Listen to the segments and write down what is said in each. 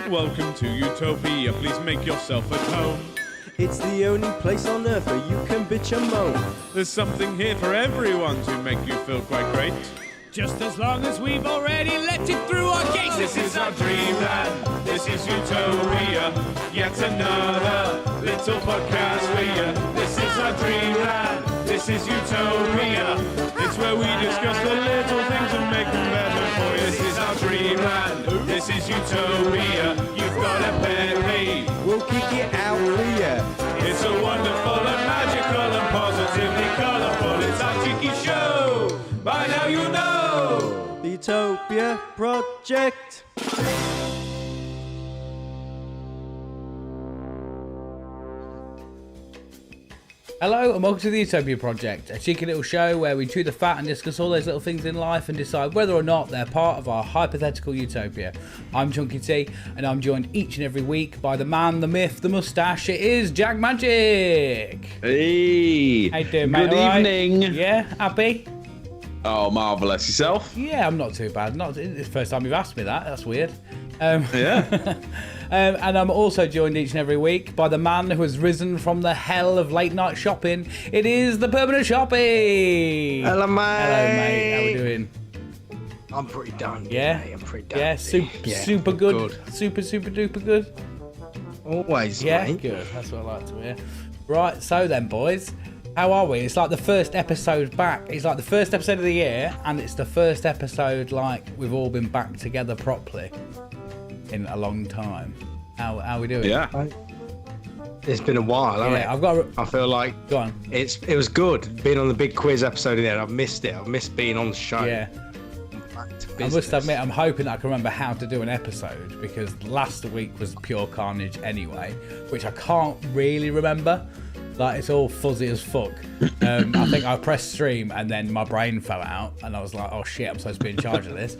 Welcome to Utopia, please make yourself at home. It's the only place on earth where you can bitch and moan. There's something here for everyone to make you feel quite great. Just as long as we've already let it through our gates. This is our dreamland, this is Utopia. Yet another little podcast for you. This is our dreamland, this is Utopia. It's where we discuss the little things and make them better for you. This is our dreamland, this is Utopia. You've got a penny, We'll kick it out for you. it's so wonderful and magical and positively colourful. It's our cheeky show. By now you know. The Utopia Project. Hello and welcome to the Utopia Project, a cheeky little show where we chew the fat and discuss all those little things in life and decide whether or not they're part of our hypothetical utopia. I'm Chunky T and I'm joined each and every week by the man, the myth, the moustache. It is Jack Magic. Hey, How you doing, mate? good All right? evening. Yeah, happy? Oh, marvellous. Yourself? Yeah, I'm not too bad. It's the first time you've asked me that. That's weird. Yeah. And I'm also joined each and every week by the man who has risen from the hell of late night shopping. It is the Permanent Shoppy. Hello, mate. Hello, mate. How we doing? I'm pretty done. Yeah? Mate. I'm pretty done. Yeah, super good. Super duper good. Always, Yeah, mate. good. That's what I like to hear. Right, so then, boys, how are we? It's like the first episode back. It's like the first episode of the year, and it's the first episode like we've all been back together properly in a long time. How are we doing? Yeah. It's been a while, hasn't it? I've got. I feel like Go on. it was good being on the big quiz episode in there. I've missed it. I've missed being on the show. Yeah. Back to I business. must admit, I'm hoping I can remember how to do an episode because last week was pure carnage anyway, which I can't really remember. Like, it's all fuzzy as fuck. I think I pressed stream and then my brain fell out and I was like, oh shit, I'm supposed to be in charge of this.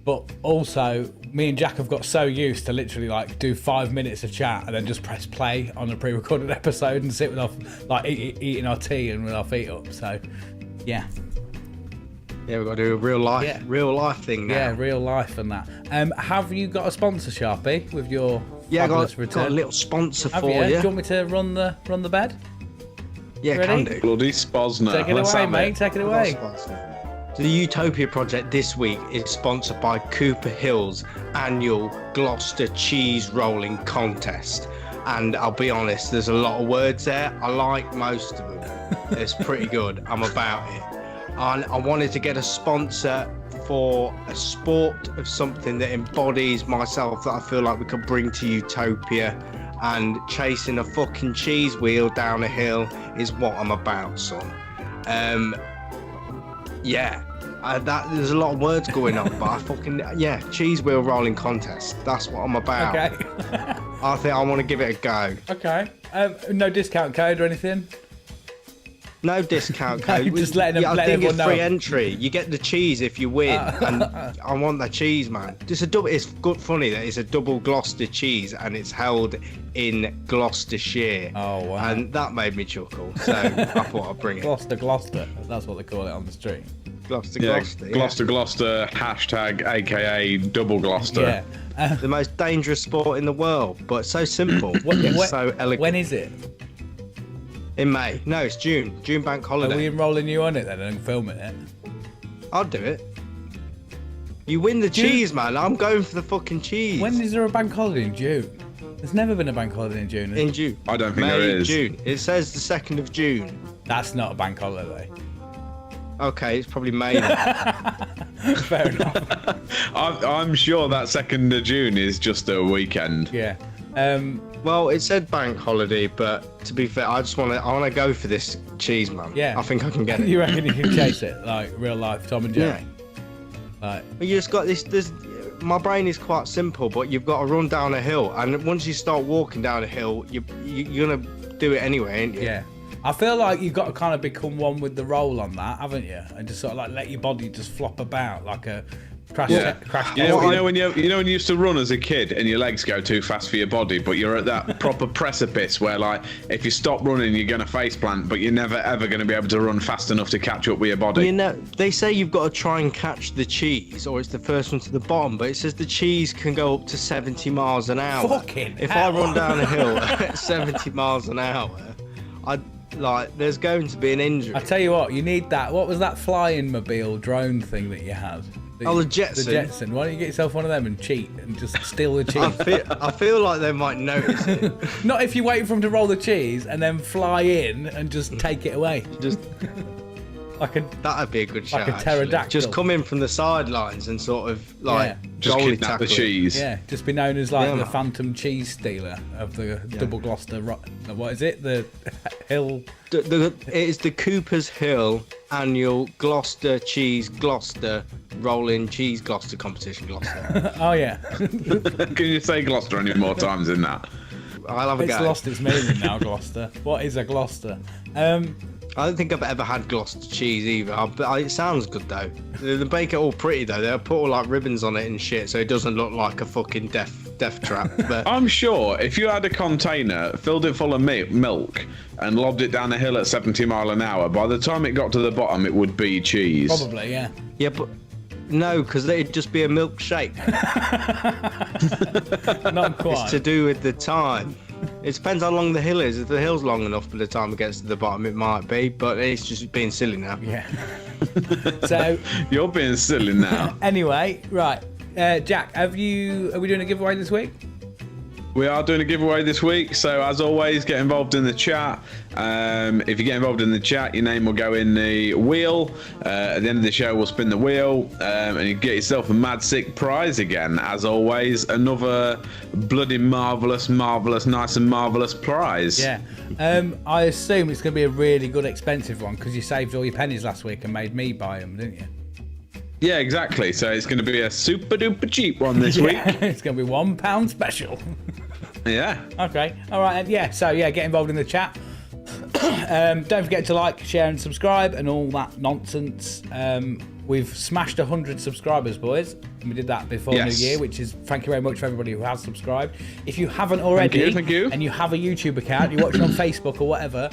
But also, me and Jack have got so used to literally like do 5 minutes of chat and then just press play on a pre-recorded episode and sit with our, like eating our tea and with our feet up. So, yeah. Yeah, we've got to do a real life thing now. Yeah, real life and that. Have you got a sponsor, Sharpie, with your Yeah, I fabulous got return? a little sponsor Have for you? Do you. you want me to run the bed? Yeah, Ready? can do. Bloody Spozner. Take it Let's away, have mate. it. Take it away. The Utopia Project this week is sponsored by Cooper Hill's annual Gloucester cheese rolling contest. And I'll be honest, there's a lot of words there. I like most of them. It's pretty good. I'm about it. And I wanted to get a sponsor for a sport of something that embodies myself that I feel like we could bring to Utopia. And chasing a fucking cheese wheel down a hill is what I'm about, son. Yeah, there's a lot of words going on, but I fucking, cheese wheel rolling contest. That's what I'm about. Okay. I think I want to give it a go. Okay. No discount code or anything? No discount No, code. just letting them- I letting think it's everyone free know. entry. You get the cheese if you win, and I want the cheese, man. It's a double. It's good, funny that it's a double Gloucester cheese, and it's held in Gloucestershire. Oh, wow. And that made me chuckle. So I thought I'd bring it. Gloucester. That's what they call it on the street. Gloucester, Yeah, Gloucester. Gloucester, hashtag AKA double Gloucester. Yeah. The most dangerous sport in the world, but so simple. When- So elegant. When is it? In May. No, it's June. June bank Are holiday. we enrolling you on it then and filming it? I'll do it. You win the cheese, man. I'm going for the fucking cheese. When is there a bank holiday in June? There's never been a bank holiday in June. In June. I don't think May, there is. June. It says the 2nd of June. That's not a bank holiday. Okay, it's probably May then. Fair enough. I'm sure that 2nd of June is just a weekend. Yeah. Well, it said bank holiday, but to be fair, I want to go for this cheese, man. Yeah. I think I can get it. You reckon you can chase it like real life Tom and Jerry? Like, But you just got this. My brain is quite simple, but you've got to run down a hill, and once you start walking down a hill, you're gonna do it anyway, ain't you? yeah. I feel like you've got to kind of become one with the role on that, haven't you? And just sort of like let your body just flop about like a Crash. You know when you used to run as a kid and your legs go too fast for your body, but you're at that proper precipice where, like, if you stop running, you're going to faceplant, but you're never ever going to be able to run fast enough to catch up with your body. You know, they say you've got to try and catch the cheese, or it's the first one to the bottom. But it says the cheese can go up to 70 miles an hour. Fucking if hell. I run down a hill at 70 miles an hour, there's going to be an injury. I tell you what, you need that. What was that flying mobile drone thing that you had? The Jetson. The Jetson. Why don't you get yourself one of them and cheat and just steal the cheese? I feel like they might notice it. Not if you wait for them to roll the cheese and then fly in and just take it away. Just that'd be a good show. Like a pterodactyl. Actually. Just come in from the sidelines and sort of just goalie kidnap tackle the cheese. Yeah, just be known as the man. Phantom Cheese Stealer of the Double Gloucester. What is it? The Hill. It is the Cooper's Hill annual Gloucester rolling cheese Gloucester competition. Gloucester. Oh yeah. Can you say Gloucester any more times than that? I'll have a It's go. lost its meaning now, Gloucester. What is a Gloucester? I don't think I've ever had Gloucester cheese either. It sounds good though. They make it all pretty though. They'll put all like ribbons on it and shit, so it doesn't look like a fucking death trap. But I'm sure if you had a container, filled it full of milk, and lobbed it down a hill at 70 mile an hour, by the time it got to the bottom, it would be cheese. Probably, yeah. yeah, but no, because it'd just be a milkshake. Not quite. It's to do with the time. It depends how long the hill is. If the hill's long enough by the time it gets to the bottom, it might be, but it's just being silly now. Yeah. So You're being silly now. anyway, right. Jack, are we doing a giveaway this week? We are doing a giveaway this week, so as always, get involved in the chat. If you get involved in the chat, your name will go in the wheel. At the end of the show, we'll spin the wheel, and you get yourself a mad sick prize again. As always, another bloody marvellous, nice and marvellous prize. Yeah. I assume it's going to be a really good expensive one because you saved all your pennies last week and made me buy them, didn't you? Yeah, exactly. So it's going to be a super duper cheap one this week. It's going to be £1 special. Yeah. Okay. All right. And yeah. So yeah, get involved in the chat. Don't forget to like, share, and subscribe, and all that nonsense. We've smashed 100 subscribers, boys, and we did that before Yes. New Year, which is thank you very much for everybody who has subscribed. If you haven't already, Thank you. and you have a YouTube account, you're watching on Facebook or whatever,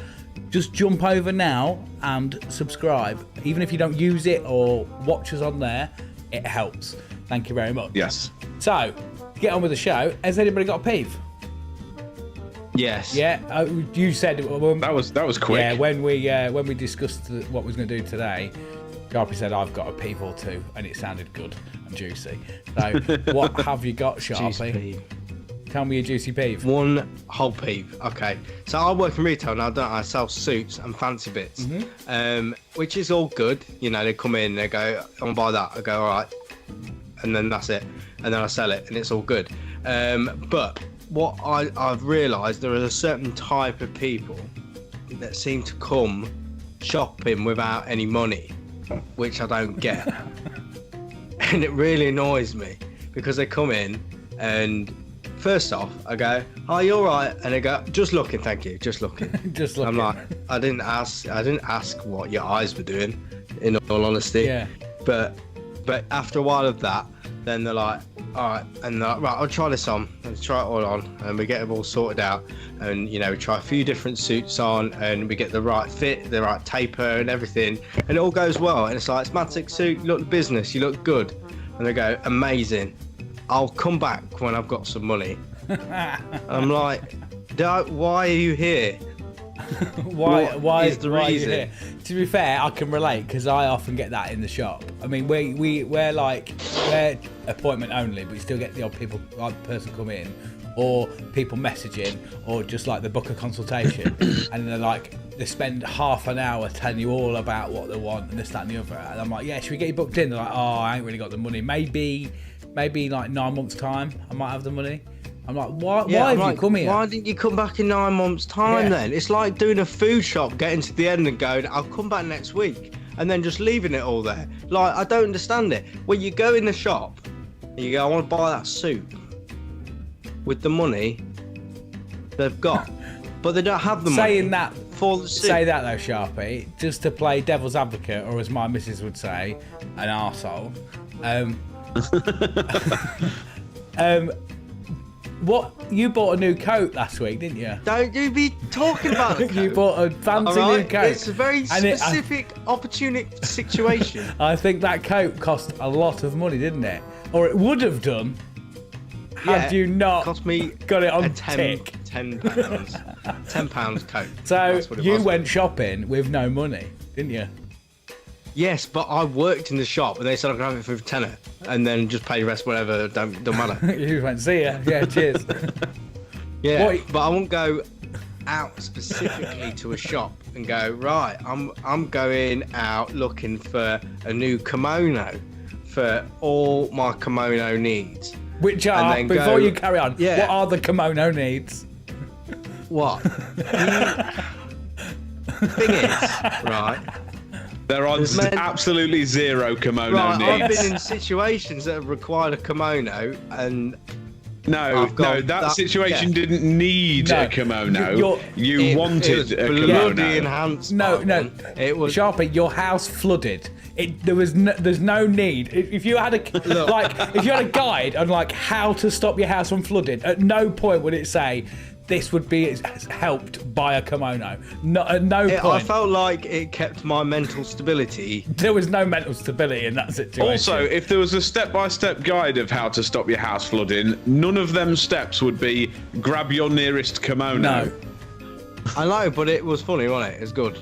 just jump over now and subscribe. Even if you don't use it or watch us on there, it helps. Thank you very much. Yes. So, to get on with the show, has anybody got a peeve? Yes. Yeah, you said That was quick. Yeah, when we discussed what we was going to do today, Garpy said I've got a peeve or two, and it sounded good and juicy. So, what have you got, Juicy Sharpie? peeve. Tell me your juicy peeve. One whole peeve. Okay. So I work in retail now, don't I? I sell suits and fancy bits, which is all good. You know, they come in, they go, I want to buy that. I go, all right. And then that's it. And then I sell it, and it's all good. But what I've realised, there is a certain type of people that seem to come shopping without any money, which I don't get. And it really annoys me because they come in and first off, I go, "Oh, you're right," and they go, "Just looking, thank you, just looking." Just looking. I'm like, I didn't ask what your eyes were doing, in all honesty. Yeah. But after a while of that, then they're like, "All right," and they're like, "Right, I'll try this on." And try it all on, and we get it all sorted out, and we try a few different suits on, and we get the right fit, the right taper, and everything, and it all goes well. And it's like, "It's mad sick suit. You look business. You look good." And they go, "Amazing. I'll come back when I've got some money." I'm like, why are you here? Why is the why are you reason? here? To be fair, I can relate because I often get that in the shop. I mean, we're appointment only, but you still get the odd person come in, or people messaging, or just like the book a consultation, and they're like, they spend half an hour telling you all about what they want and this, that, and the other. And I'm like, yeah, should we get you booked in? They're like, oh, I ain't really got the money. Maybe like 9 months' time, I might have the money. I'm like, why have you come here? Why didn't you come back in 9 months' time then? It's like doing a food shop, getting to the end and going, "I'll come back next week," and then just leaving it all there. Like, I don't understand it. When you go in the shop and you go, "I want to buy that suit," with the money they've got, but they don't have the money. Saying that for the suit. Say that though, Sharpie, just to play devil's advocate, or as my missus would say, an arsehole. What you bought a new coat last week, didn't you? Don't you be talking about the You coat. bought a fancy new coat. It's a very specific, opportune situation. I think that coat cost a lot of money, didn't it? Or it would have done had you not cost me got it on a tick. £10 £10 coat. So That's what it you was. went shopping with no money, didn't you? Yes, but I worked in the shop and they said I could have it for a tenner and then just pay the rest whatever, don't matter. You went, see ya. Yeah, cheers. Yeah, What? but I won't go out specifically to a shop and go, right, I'm going out looking for a new kimono for all my kimono needs. Which are, then before go- you carry on, Yeah. what are the kimono needs? What? The thing is, right, There are absolutely zero kimono right, I've needs. been in situations that have required a kimono and No, I've got that situation yeah. didn't need No, a kimono. you're- You wanted a bloody kimono. enhanced. No, It was Sharpie, your house flooded. There's no need. If you had a guide on like how to stop your house from flooding, at no point would it say this would be helped by a kimono. No, at no I point. felt like it kept my mental stability. There was no mental stability in that situation. Also, if there was a step-by-step guide of how to stop your house flooding, none of them steps would be grab your nearest kimono. No. I know, but it was funny, wasn't it? It was good.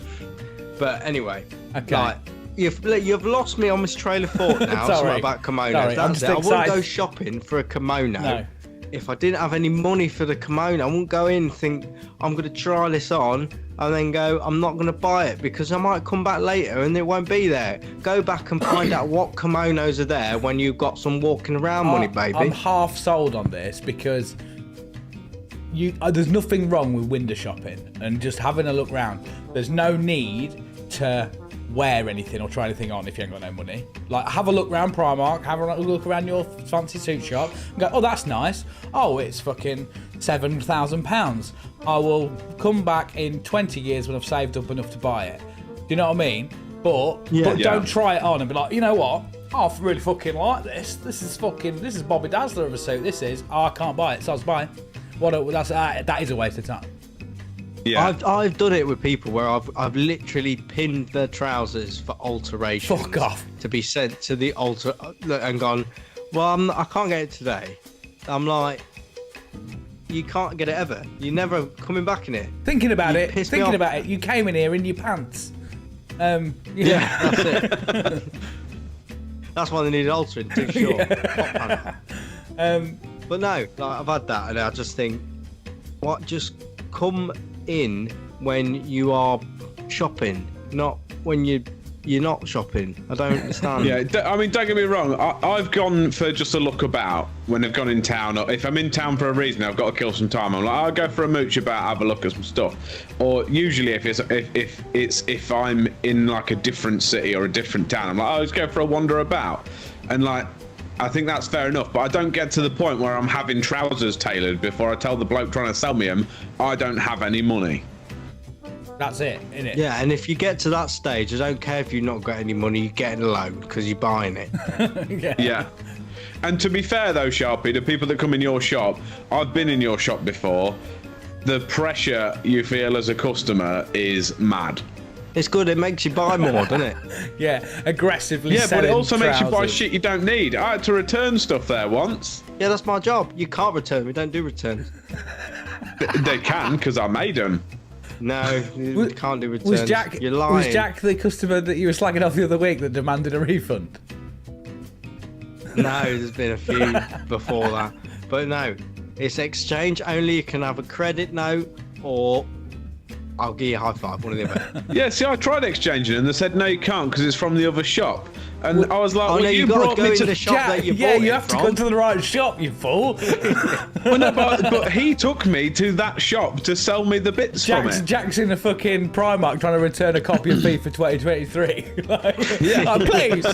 But anyway, Okay. like, you've lost me on this trail of thought now. Sorry. Something about kimonos. Sorry, I'm That's just it. I wouldn't excited. go shopping for a kimono. No. If I didn't have any money for the kimono, I wouldn't go in and think I'm going to try this on and then go, I'm not going to buy it because I might come back later and it won't be there. Go back and find out what kimonos are there when you've got some walking around money, baby. I'm half sold on this because there's nothing wrong with window shopping and just having a look round. There's no need to wear anything or try anything on if you ain't got no money. Like, have a look around Primark, have a look around your fancy suit shop and go, oh, that's nice. Oh, it's fucking £7,000. I will come back in 20 years when I've saved up enough to buy it. Do you know what I mean? But don't try it on and be like, you know what? Oh, I really fucking like this. This is Bobby Dazzler of a suit. This is, I can't buy it, so I was buying. That is a waste of time. Yeah. I've done it with people where I've literally pinned their trousers for alteration. Fuck off. To be sent to the altar and gone, well, I can't get it today. I'm like, you can't get it ever. You're never coming back in it. Thinking about You it, pissed me off. you came in here in your pants. Yeah, that's it. That's why they needed altering, too short. Hot pants. But no, like, I've had that and I just think, what, just come in when you are shopping, not when you're not shopping. I don't understand. Yeah, I mean, don't get me wrong. I've gone for just a look about when I've gone in town, or if I'm in town for a reason, I've got to kill some time. I'm like, I'll go for a mooch about, have a look at some stuff. Or usually, if I'm in like a different city or a different town, I'm like, I'll just go for a wander about, and like, I think that's fair enough. But I don't get to the point where I'm having trousers tailored before I tell the bloke trying to sell me them, I don't have any money. That's it, innit? Yeah, and if you get to that stage, I don't care if you've not got any money, you're getting a loan because you're buying it. Yeah. And to be fair though, Sharpie, the people that come in your shop, I've been in your shop before, the pressure you feel as a customer is mad. It's good, it makes you buy more, doesn't it? Yeah, aggressively. Yeah, but it selling also makes you buy trousers. shit you don't need. I had to return stuff there once. Yeah, that's my job. You can't return. We don't do returns. They can, because I made them. No, you can't do returns. You're lying. Was Jack the customer that you were slagging off the other week that demanded a refund? No, there's been a few before that. But no, it's exchange only. You can have a credit note or I'll give you a high five, one of the other. Yeah, see, I tried exchanging and they said, no, you can't because it's from the other shop. And I was like, well, no, you got to brought go me to to the shop that you yeah, bought you it have to from. go to the right shop, you fool. Well, no, but he took me to that shop to sell me the bits from it. Jack's in a fucking Primark trying to return a copy of FIFA 2023. Please.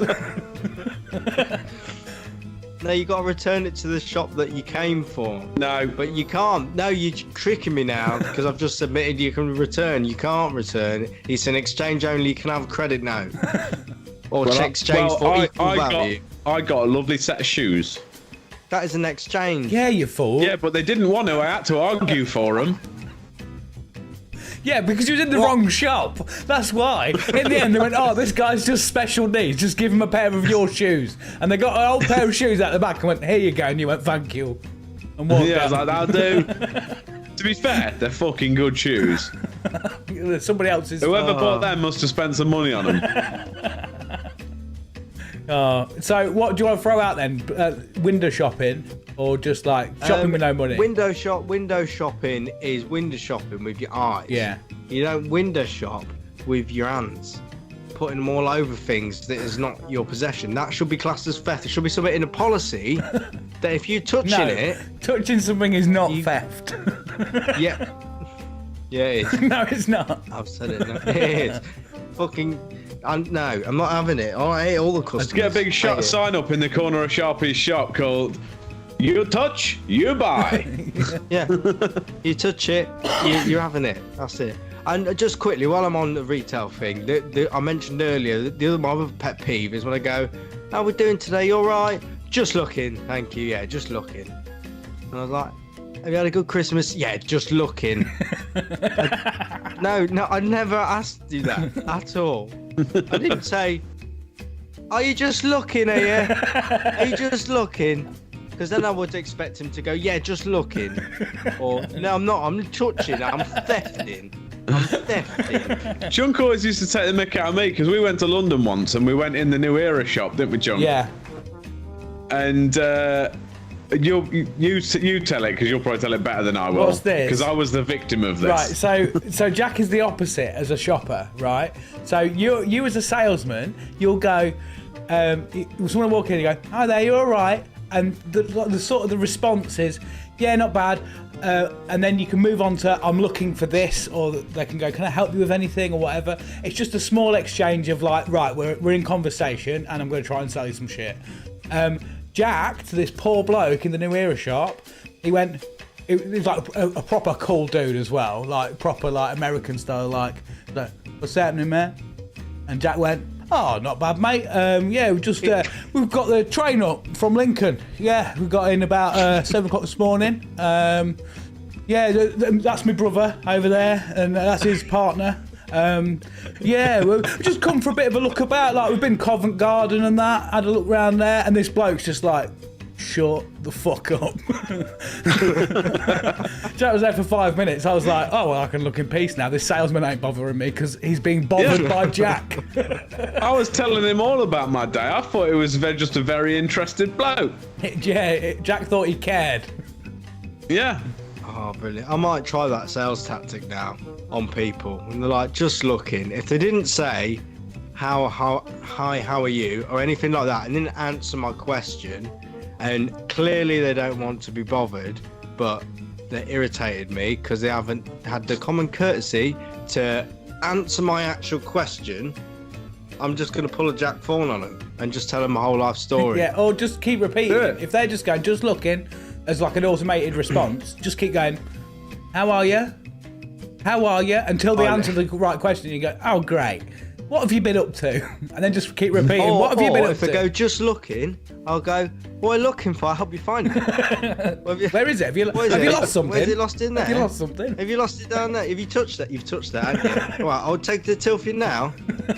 No, you got to return it to the shop that you came for. No. But you can't. No, you're tricking me now because I've just submitted you can return. You can't return. It's an exchange only. You can have a credit note. Or exchange for equal value. I got a lovely set of shoes. That is an exchange. Yeah, you fool. Yeah, but they didn't want to. I had to argue for them. Yeah, because you was in the wrong shop. That's why. In the end, they went, oh, this guy's just special needs. Just give him a pair of your shoes. And they got an old pair of shoes out the back and went, here you go. And you went, thank you. And walked Yeah, I was out. like, that'll do. To be fair, they're fucking good shoes. Somebody else's. Whoever bought them must have spent some money on them. So what do you want to throw out then? Window shopping or just like shopping with no money? Window shopping is window shopping with your eyes. Yeah. You don't window shop with your hands, putting them all over things that is not your possession. That should be classed as theft. There should be something in a policy that if you're touching it, touching something is not theft. yeah, it is. No, it's not. I've said it. No, it is. Fucking. No, I'm not having it. I hate all the customers. Let's get a big sign up in the corner of Sharpie's shop called "You touch, you buy." Yeah, you touch it, you're having it. That's it. And just quickly, while I'm on the retail thing, I mentioned earlier, my other pet peeve is when I go, "How are we doing today? You all right?" Just looking, thank you. Yeah, just looking. And I was like, "Have you had a good Christmas?" Yeah, just looking. No, I never asked you that at all. I didn't say, "Are you just looking, are you? Are you just looking?" Because then I would expect him to go, "Yeah, just looking." Or, "No, I'm not. I'm touching. I'm thefting. I'm thefting." Junk always used to take the mick out of me because we went to London once and we went in the New Era shop, didn't we, Junk? Yeah. And you tell it because you'll probably tell it better than I will. What's this? Because I was the victim of this. Right, so Jack is the opposite as a shopper, right? So you as a salesman, you'll go, someone will walk in and you go, "Hi there, you all right?" And the sort of the response is, "Yeah, not bad." And then you can move on to, "I'm looking for this," or they can go, "Can I help you with anything?" or whatever. It's just a small exchange of like, right, we're in conversation and I'm going to try and sell you some shit. Jack, to this poor bloke in the New Era shop, he went, it was like a proper cool dude as well, like proper like American style, like "What's happening, man?" And Jack went, "Oh, not bad, mate. Yeah, we've got the train up from Lincoln. Yeah, we got in about 7 o'clock this morning. Yeah, that's my brother over there, and that's his partner. Yeah, we've just come for a bit of a look about. Like, we've been Covent Garden and that, had a look round there, and this bloke's just like, shut the fuck up." Jack was there for 5 minutes. I was like, oh, well, I can look in peace now. This salesman ain't bothering me because he's being bothered by Jack. I was telling him all about my day. I thought it was just a very interested bloke. Jack thought he cared. Yeah. Oh, brilliant. I might try that sales tactic now on people. And they're like, "Just looking." If they didn't say, hi, how are you? Or anything like that, and didn't answer my question, and clearly they don't want to be bothered, but they irritated me because they haven't had the common courtesy to answer my actual question, I'm just going to pull a Jack Fawn on them and just tell them my whole life story. Yeah, or just keep repeating it. If they're just going, "Just looking," as like an automated response, just keep going, "How are you? How are you?" until they answer the right question. You go, "Oh, great. What have you been up to?" And then just keep repeating, "What have you been up if to?" If they go, "Just looking," I'll go, "What are you looking for? I'll help you find it." Where is it? Have you lost something? Where's it lost in there? Have you lost something? Have you lost it down there? Have you touched that? You've touched that, haven't you? Right, I'll take the till for you now.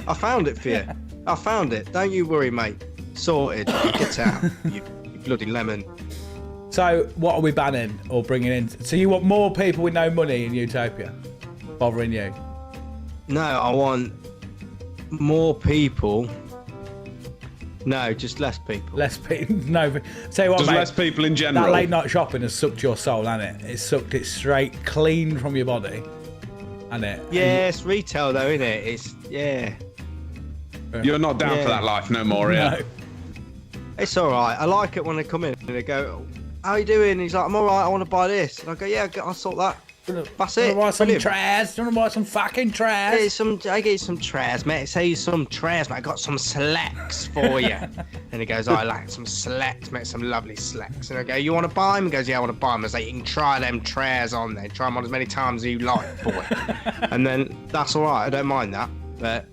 I found it for you. I found it. Don't you worry, mate. Sorted. Get out, you bloody lemon. So, what are we banning or bringing in? So, you want more people with no money in Utopia bothering you? No, I want more people. No, just less people. Less people. No, tell you what, Just mate, less people in general. that late night shopping has sucked your soul, hasn't it? It's sucked it straight, clean from your body, hasn't it? Yeah, it's retail though, isn't it? It's You're not down for that life no more, yeah? No. It's all right. I like it when they come in and they go, "How you doing?" And he's like, "I'm all right. I want to buy this." And I go, "Yeah, I'll sort that." That's it. Do you want to buy some Brilliant. trash? Do you want to buy some fucking trash? I get you some trash, mate. Say you some trash, mate. I got some slacks for you. And he goes, "I like some slacks, mate. Some lovely slacks." And I go, "You want to buy them?" He goes, "Yeah, I want to buy them." I say, "You can try them trash on there. Try them on as many times as you like, boy." And then that's all right. I don't mind that. But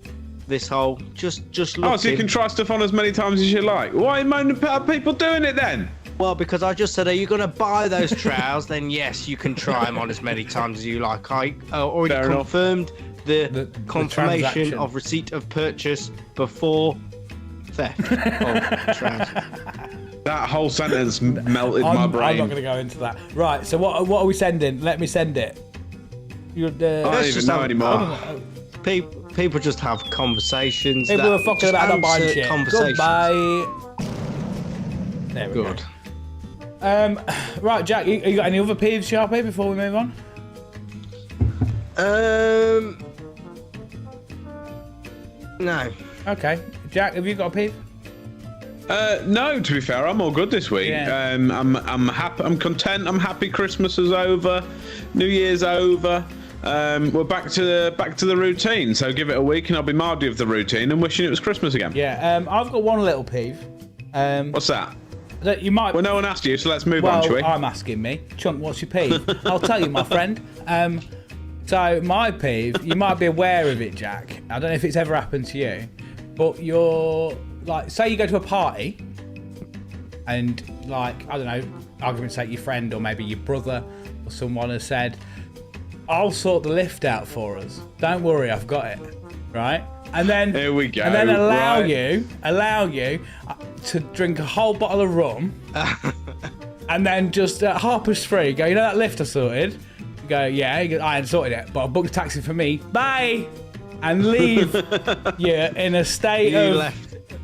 this whole just looking. Oh, so you can try stuff on as many times as you like. Why are you moaning about people doing it then? Well, because I just said, are you going to buy those trials? Then yes, you can try them on as many times as you like. I already Fair enough. confirmed the confirmation transaction. of receipt of purchase before theft of trousers. That whole sentence melted my brain. I'm not going to go into that. Right, so what are we sending? Let me send it. I don't even know anymore. People just have conversations. People are fucking about not buying shit. Goodbye. There we Good. go. Right, Jack, you got any other peeves, Sharpie, before we move on? No. Okay. Jack, have you got a peeve? No, to be fair, I'm all good this week. Yeah. I'm happy. I'm content. I'm happy. Christmas is over. New Year's over. We're back to the routine. So give it a week, and I'll be mildly of the routine and wishing it was Christmas again. Yeah. I've got one little peeve. What's that? That you might. Well, no one asked you, so let's move on, shall we? I'm asking me. Chunk, what's your peeve? I'll tell you, my friend. So my peeve, you might be aware of it, Jack. I don't know if it's ever happened to you, but you're like, say you go to a party, and like, I don't know, argument's sake, your friend or maybe your brother or someone has said, "I'll sort the lift out for us. Don't worry, I've got it." Right? And then here we go. And then allow right. you to drink a whole bottle of rum, and then just at 3:30 go, "You know that lift I sorted?" You go, "Yeah." He goes, "I hadn't sorted it, but I booked a taxi for me. Bye," and leave you in a state of.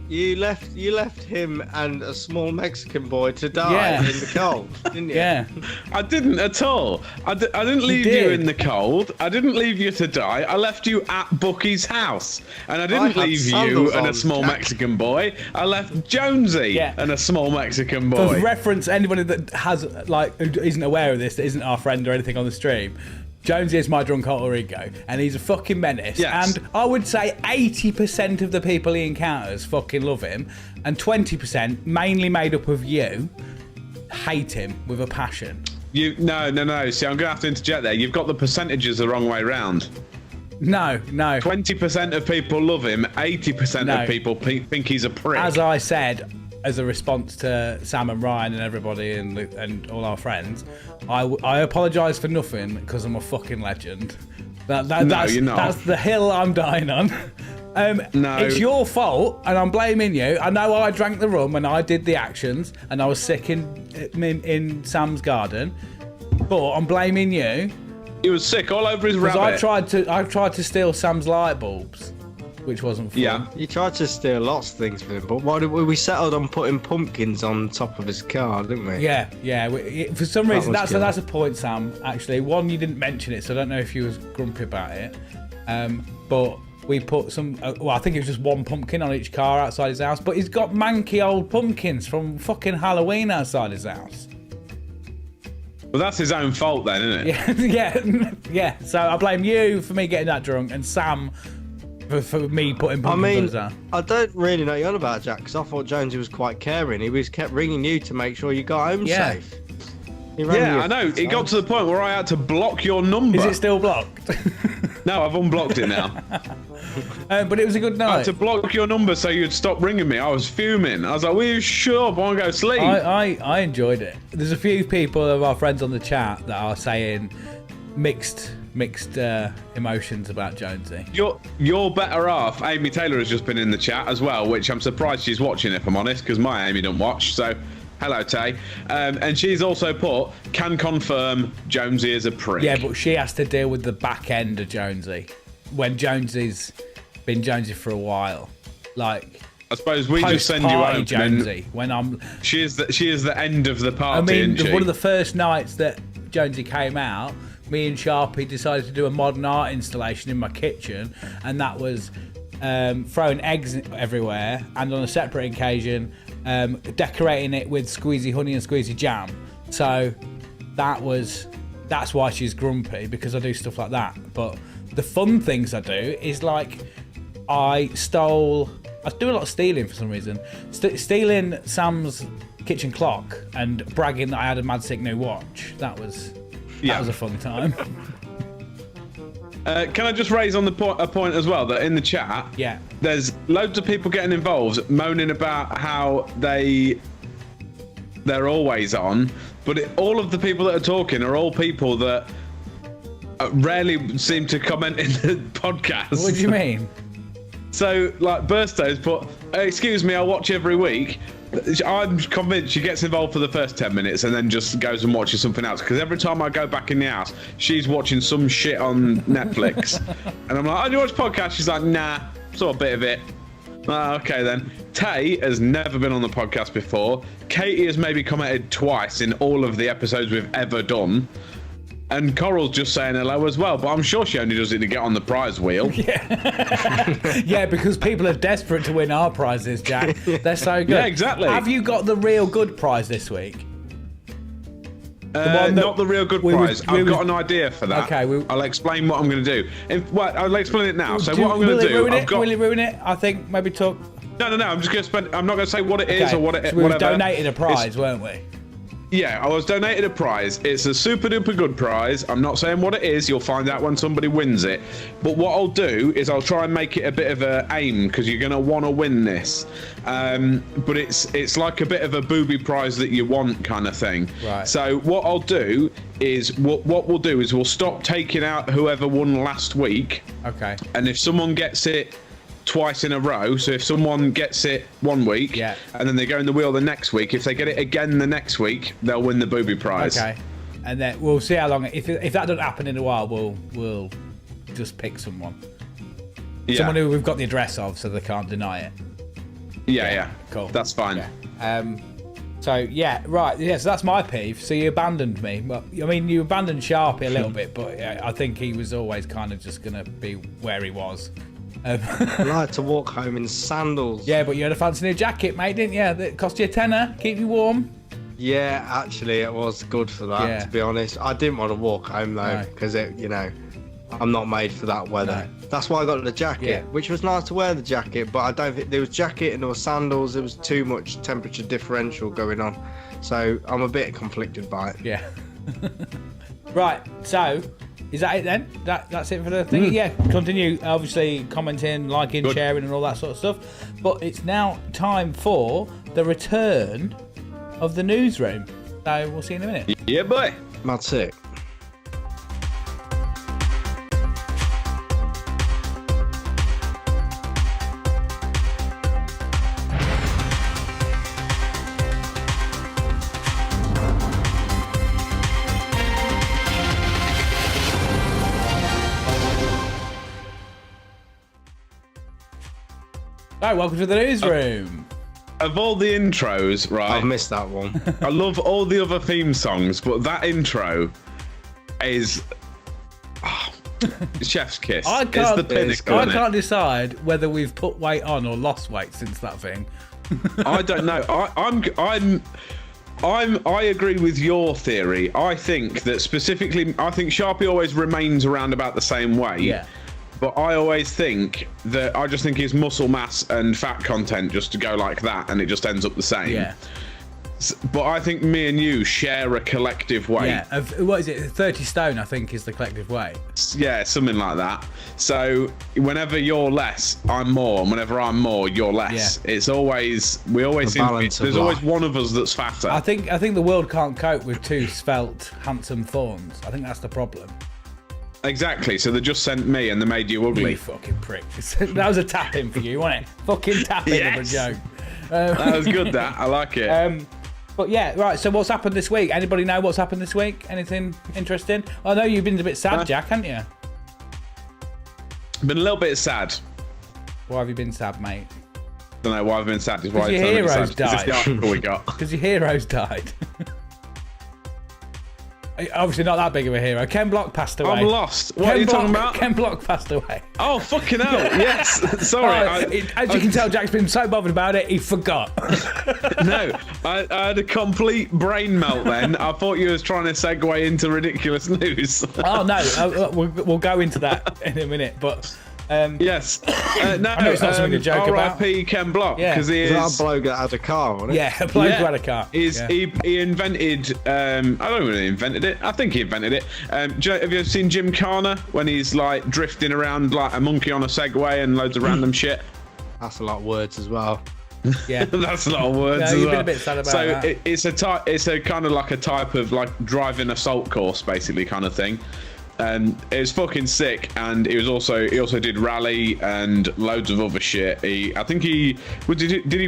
You left him and a small Mexican boy to die in the cold, didn't you? Yeah. I didn't at all. I didn't leave you in the cold. I didn't leave you to die. I left you at Bucky's house. And I didn't leave you and a small Mexican boy. I left Jonesy and a small Mexican boy. For reference, anybody that has, like, who isn't aware of this, that isn't our friend or anything on the stream, Jonesy is my drunk alter ego, and he's a fucking menace. Yes. And I would say 80% of the people he encounters fucking love him, and 20%, mainly made up of you, hate him with a passion. No. See, I'm going to have to interject there. You've got the percentages the wrong way round. No. 20% of people love him, 80% of people think he's a prick. As I said, as a response to Sam and Ryan and everybody and all our friends, I apologise for nothing because I'm a fucking legend. That's, you're not. That's the hill I'm dying on. No. It's your fault, and I'm blaming you. I know I drank the rum and I did the actions, and I was sick in Sam's garden, but I'm blaming you. He was sick all over his rabbit. I tried to steal Sam's light bulbs, which wasn't fun. Yeah, you tried to steal lots of things from him, but why did we settled on putting pumpkins on top of his car, didn't we? Yeah. For some reason, that's a point, Sam. Actually, one, you didn't mention it, so I don't know if you was grumpy about it. But we put some. Well, I think it was just one pumpkin on each car outside his house. But he's got manky old pumpkins from fucking Halloween outside his house. Well, that's his own fault then, isn't it? Yeah. So I blame you for me getting that drunk, and Sam for me putting pumpkins on his house. I don't really know what you're on about, Jack, because I thought Jonesy was quite caring. He kept ringing you to make sure you got home safe. Yeah, I know. It got to the point where I had to block your number. Is it still blocked? No, I've unblocked it now. But it was a good night. I had to block your number so you'd stop ringing me. I was fuming. I was like, will you shut up? I want to go sleep. I enjoyed it. There's a few people of our friends on the chat that are saying mixed emotions about Jonesy. You're better off. Amy Taylor has just been in the chat as well, which I'm surprised she's watching, if I'm honest, because my Amy don't watch. So hello, Tay. And she's also put, can confirm Jonesy is a prick. Yeah, but she has to deal with the back end of Jonesy when Jonesy's been Jonesy for a while. Like, I suppose we just send you home. Jonesy, when I'm. She is the end of the party. I mean, isn't she? One of the first nights that Jonesy came out, me and Sharpie decided to do a modern art installation in my kitchen, and that was throwing eggs everywhere, and on a separate occasion, decorating it with squeezy honey and squeezy jam. So that's why she's grumpy, because I do stuff like that. But the fun things I do is like I do a lot of stealing for some reason. Stealing Sam's kitchen clock and bragging that I had a mad sick new watch. That was a fun time. Can I just raise on a point as well that in the chat, there's loads of people getting involved, moaning about how they're always on, but all of the people that are talking are all people that rarely seem to comment in the podcast. What do you mean? So, like, Burstow's put, excuse me, I watch every week. I'm convinced she gets involved for the first 10 minutes and then just goes and watches something else. Because every time I go back in the house, she's watching some shit on Netflix. And I'm like, oh, do you watch podcasts? She's like, nah, saw a bit of it. Oh, okay, then. Tay has never been on the podcast before. Katie has maybe commented twice in all of the episodes we've ever done. And Coral's just saying hello as well, but I'm sure she only does it to get on the prize wheel. Yeah, because people are desperate to win our prizes, Jack. They're so good. Yeah, exactly. Have you got the real good prize this week? Not the real good prize. I've got an idea for that. Okay, I'll explain what I'm going to do. I'll explain it now. So what I'm going to do, Will it ruin it? I think maybe talk. No. I'm just going to spend. I'm not going to say what it is or what it. So we whatever. donated a prize, weren't we? Yeah, I was donated a prize. It's a super duper good prize. I'm not saying what it is. You'll find out when somebody wins it. But what I'll do is I'll try and make it a bit of an aim because you're going to want to win this. But it's like a bit of a booby prize that you want kind of thing. Right. So what I'll do is what we'll do is we'll stop taking out whoever won last week. Okay. And if someone gets it twice in a row, so if someone gets it one week and then they go in the wheel the next week, if they get it again the next week, they'll win the booby prize. Okay, and then we'll see how long. If that doesn't happen in a while, we'll just pick someone who we've got the address of, so they can't deny it. Yeah. Cool. That's fine. So that's my peeve. So you abandoned me. Well, I mean, you abandoned Sharpie a little bit, but I think he was always kind of just gonna be where he was. I like to walk home in sandals. Yeah, but you had a fancy new jacket, mate, didn't you? That cost you £10, keep you warm. Yeah, actually, it was good for that. To be honest, I didn't want to walk home though because I'm not made for that weather. No. That's why I got the jacket, which was nice to wear the jacket, but I don't think there was jacket and there was sandals. There was too much temperature differential going on, so I'm a bit conflicted by it. Yeah. Right. So. Is that it then? That's it for the thing? Yeah, continue, obviously, commenting, liking, sharing and all that sort of stuff. But it's now time for the return of the newsroom. So we'll see you in a minute. Yeah, boy. That's it. Right, welcome to the newsroom. Of all the intros, right? I've missed that one. I love all the other theme songs, but that intro is chef's kiss. It's the pinnacle. I can't decide whether we've put weight on or lost weight since that thing. I don't know. I agree with your theory. I think that specifically, I think Sharpie always remains around about the same way. Yeah. But I always think that I just think his muscle mass and fat content just to go like that, and it just ends up the same. Yeah. But I think me and you share a collective weight. Yeah. What is it? 30 stone, I think, is the collective weight. Yeah, something like that. So whenever you're less, I'm more, and whenever I'm more, you're less. Yeah. It's always there's always one of us that's fatter. I think the world can't cope with two svelte, handsome fawns. I think that's the problem. Exactly, so they just sent me and they made you ugly. You fucking prick. That was a tap in for you, wasn't it? Fucking tap in of a joke. That was good, that. I like it. But yeah, right, so what's happened this week? Anybody know what's happened this week? Anything interesting? I know you've been a bit sad, Jack, haven't you? Been a little bit sad. Why have you been sad, mate? I don't know why I've been sad. Because your heroes died. Is this the article we got? Because your heroes died. Obviously not that big of a hero. Ken Block passed away. I'm lost. What are you talking about? Ken Block passed away. Oh, fucking hell. Yes. Sorry. As you can tell, Jack's been so bothered about it, he forgot. No, I had a complete brain melt then. I thought you was trying to segue into ridiculous news. Oh, no. We'll go into that in a minute. But Yes. No, I know it's not something to joke about. R.I.P. Ken Block, Yeah. because he Is that is. a bloke that had a car, wasn't it? Yeah, a bloke who had a car. He invented. I don't know when he invented it. I think he invented it. Have you ever seen Jim Carner when he's like drifting around like a monkey on a Segway and loads of random shit? That's a lot of words as well. Yeah. That's a lot of words. No, as you've well. been a bit sad about so that. it's a type. It's a kind of like a type of like driving assault course, basically, kind of thing. And it's fucking sick. And he also did rally and loads of other shit. Did he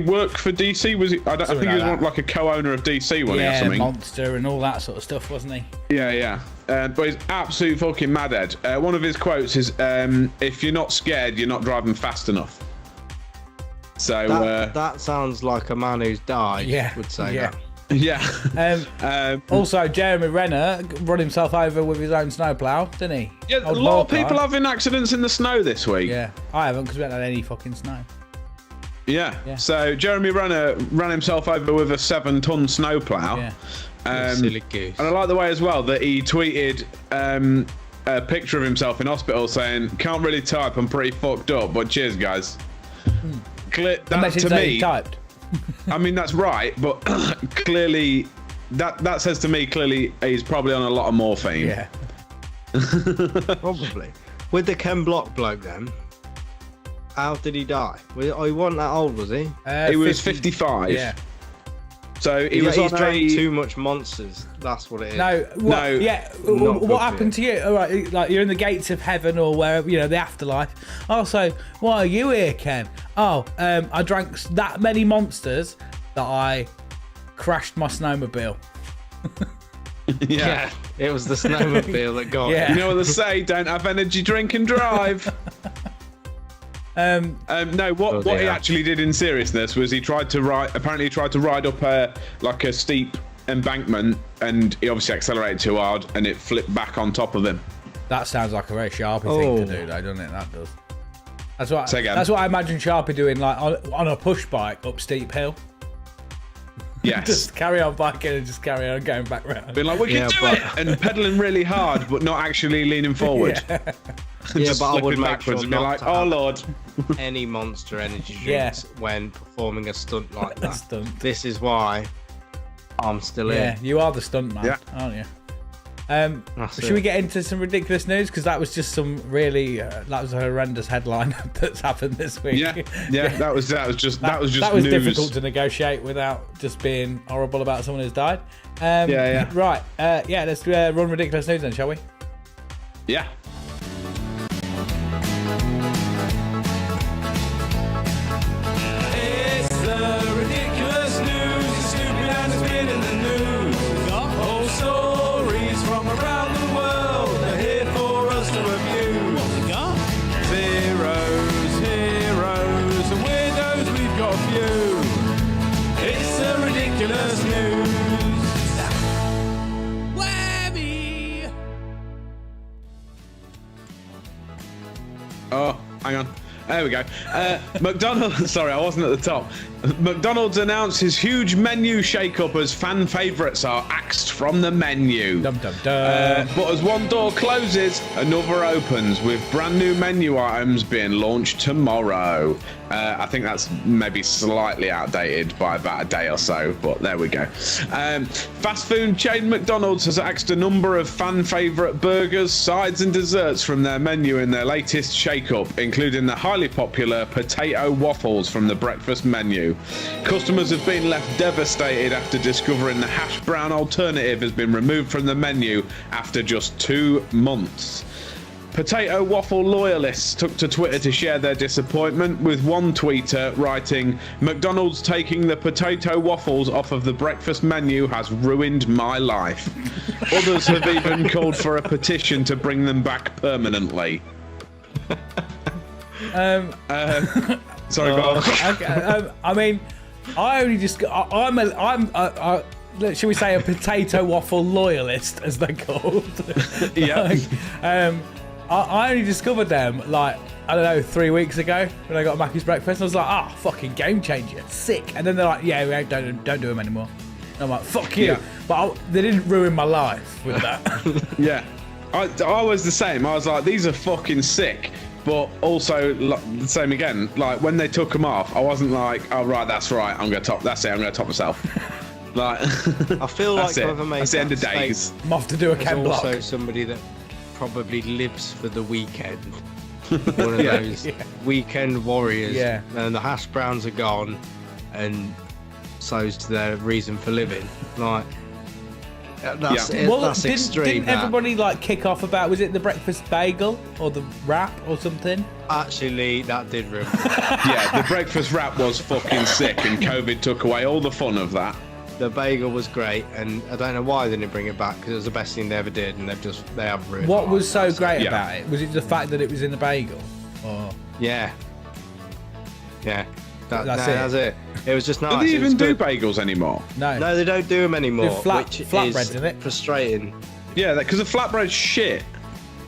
work for DC? Was he? I think he was like a co-owner of DC, wasn't he, or something? Monster and all that sort of stuff, wasn't he? Yeah. But he's absolute fucking madhead. One of his quotes is, "If you're not scared, you're not driving fast enough." So that sounds like a man who's died. Yeah, would say yeah. that. yeah. Also, Jeremy Renner run himself over with his own snowplow, didn't he? Yeah, a Old lot of ball people car. having accidents in the snow this week. Yeah, I haven't because we haven't had any fucking snow. Yeah. Yeah. So Jeremy Renner ran himself over with a 7-ton snowplow. Yeah. Silly goose. And I like the way as well that he tweeted a picture of himself in hospital saying, "Can't really type, I'm pretty fucked up, but cheers, guys." That message to that he me, typed. I mean that's right, but clearly that says to me clearly he's probably on a lot of morphine. Yeah. Probably. With the Ken Block bloke then, how did he die? He wasn't that old, was he? He was 55. Yeah. So He's on drank too much Monsters. That's what it is. No. Yeah. Not good What for happened to you? All right, like you're in the gates of heaven or wherever, the afterlife. Also, why are you here, Ken? Oh, I drank that many Monsters that I crashed my snowmobile. Yeah, it was the snowmobile that got Yeah. him. You know what they say? Don't have energy, drink and drive. No, what he actually did in seriousness was he tried to ride up a steep embankment, and he obviously accelerated too hard, and it flipped back on top of him. That sounds like a very Sharpie thing to do, though, doesn't it? That does. Say again. That's what I imagine Sharpie doing, like on a push bike up steep hill. Yes. Just carry on biking and just carry on going back round. Being like, we can do it, and pedaling really hard, but not actually leaning forward. Yeah, Just but I would flipping make backwards sure and be not like, to oh have lord. any Monster energy Yeah. drinks when performing a stunt like that. Stunt. This is why I'm still Yeah, here. you are the stunt man, Yeah. aren't you? That's Should it. we get into some ridiculous news? Because that was just some really that was a horrendous headline that's happened this week. Yeah. That was just That was news. difficult to negotiate without just being horrible about someone who's died. Yeah. Right. Let's run ridiculous news then, shall we? Yeah. It's the ridiculous news. It's stupid and it's been in the news. Old stories from around the world are here for us to review. What we got? Zeros, heroes, and weirdos, we've got a few. It's the ridiculous news. Whammy! Oh, hang on. There we go. McDonald's. Sorry, I wasn't at the top. McDonald's announces huge menu shake-up as fan favourites are axed from the menu. Dum dum dum. But as one door closes, another opens with brand new menu items being launched tomorrow. I think that's maybe slightly outdated by about a day or so, but there we go. Fast food chain McDonald's has axed a number of fan favourite burgers, sides and desserts from their menu in their latest shake-up, including the highly popular potato waffles from the breakfast menu. Customers have been left devastated after discovering the hash brown alternative has been removed from the menu after just 2 months. Potato waffle loyalists took to Twitter to share their disappointment, with one tweeter writing, "McDonald's taking the potato waffles off of the breakfast menu has ruined my life." Others have even called for a petition to bring them back permanently. Sorry, go on. Okay, I mean, I only just should we say a potato waffle loyalist, as they're called? Yeah. I only discovered them like, I don't know, 3 weeks ago when I got Mackey's breakfast. I was like, fucking game changer, sick. And then they're like, yeah, we don't do them anymore. And I'm like, fuck you. Yeah. But they didn't ruin my life with that. Yeah. I was the same. I was like, these are fucking sick. But also, the same again. Like when they took them off, I wasn't like, "Oh right, that's right. I'm gonna top. That's it. I'm gonna top myself." Like, I feel like whoever made that's the end of days. I'm off to do a Ken block. Also, somebody that probably lives for the weekend. One of those weekend warriors. Yeah. And the hash browns are gone, and so's their reason for living. Like, that's extreme. Didn't everybody like kick off about, was it the breakfast bagel or the wrap or something? Actually, that did ruin. Yeah, the breakfast wrap was fucking sick, and COVID took away all the fun of that. The bagel was great, and I don't know why they didn't bring it back, because it was the best thing they ever did, and they have ruined. What was so great about it? Was it the fact that it was in the bagel? Or yeah. That's it. It was just nice. Do they even do good. bagels anymore? No, they don't do them anymore. Flatbreads in it. Frustrating. Yeah, because the flatbread's shit.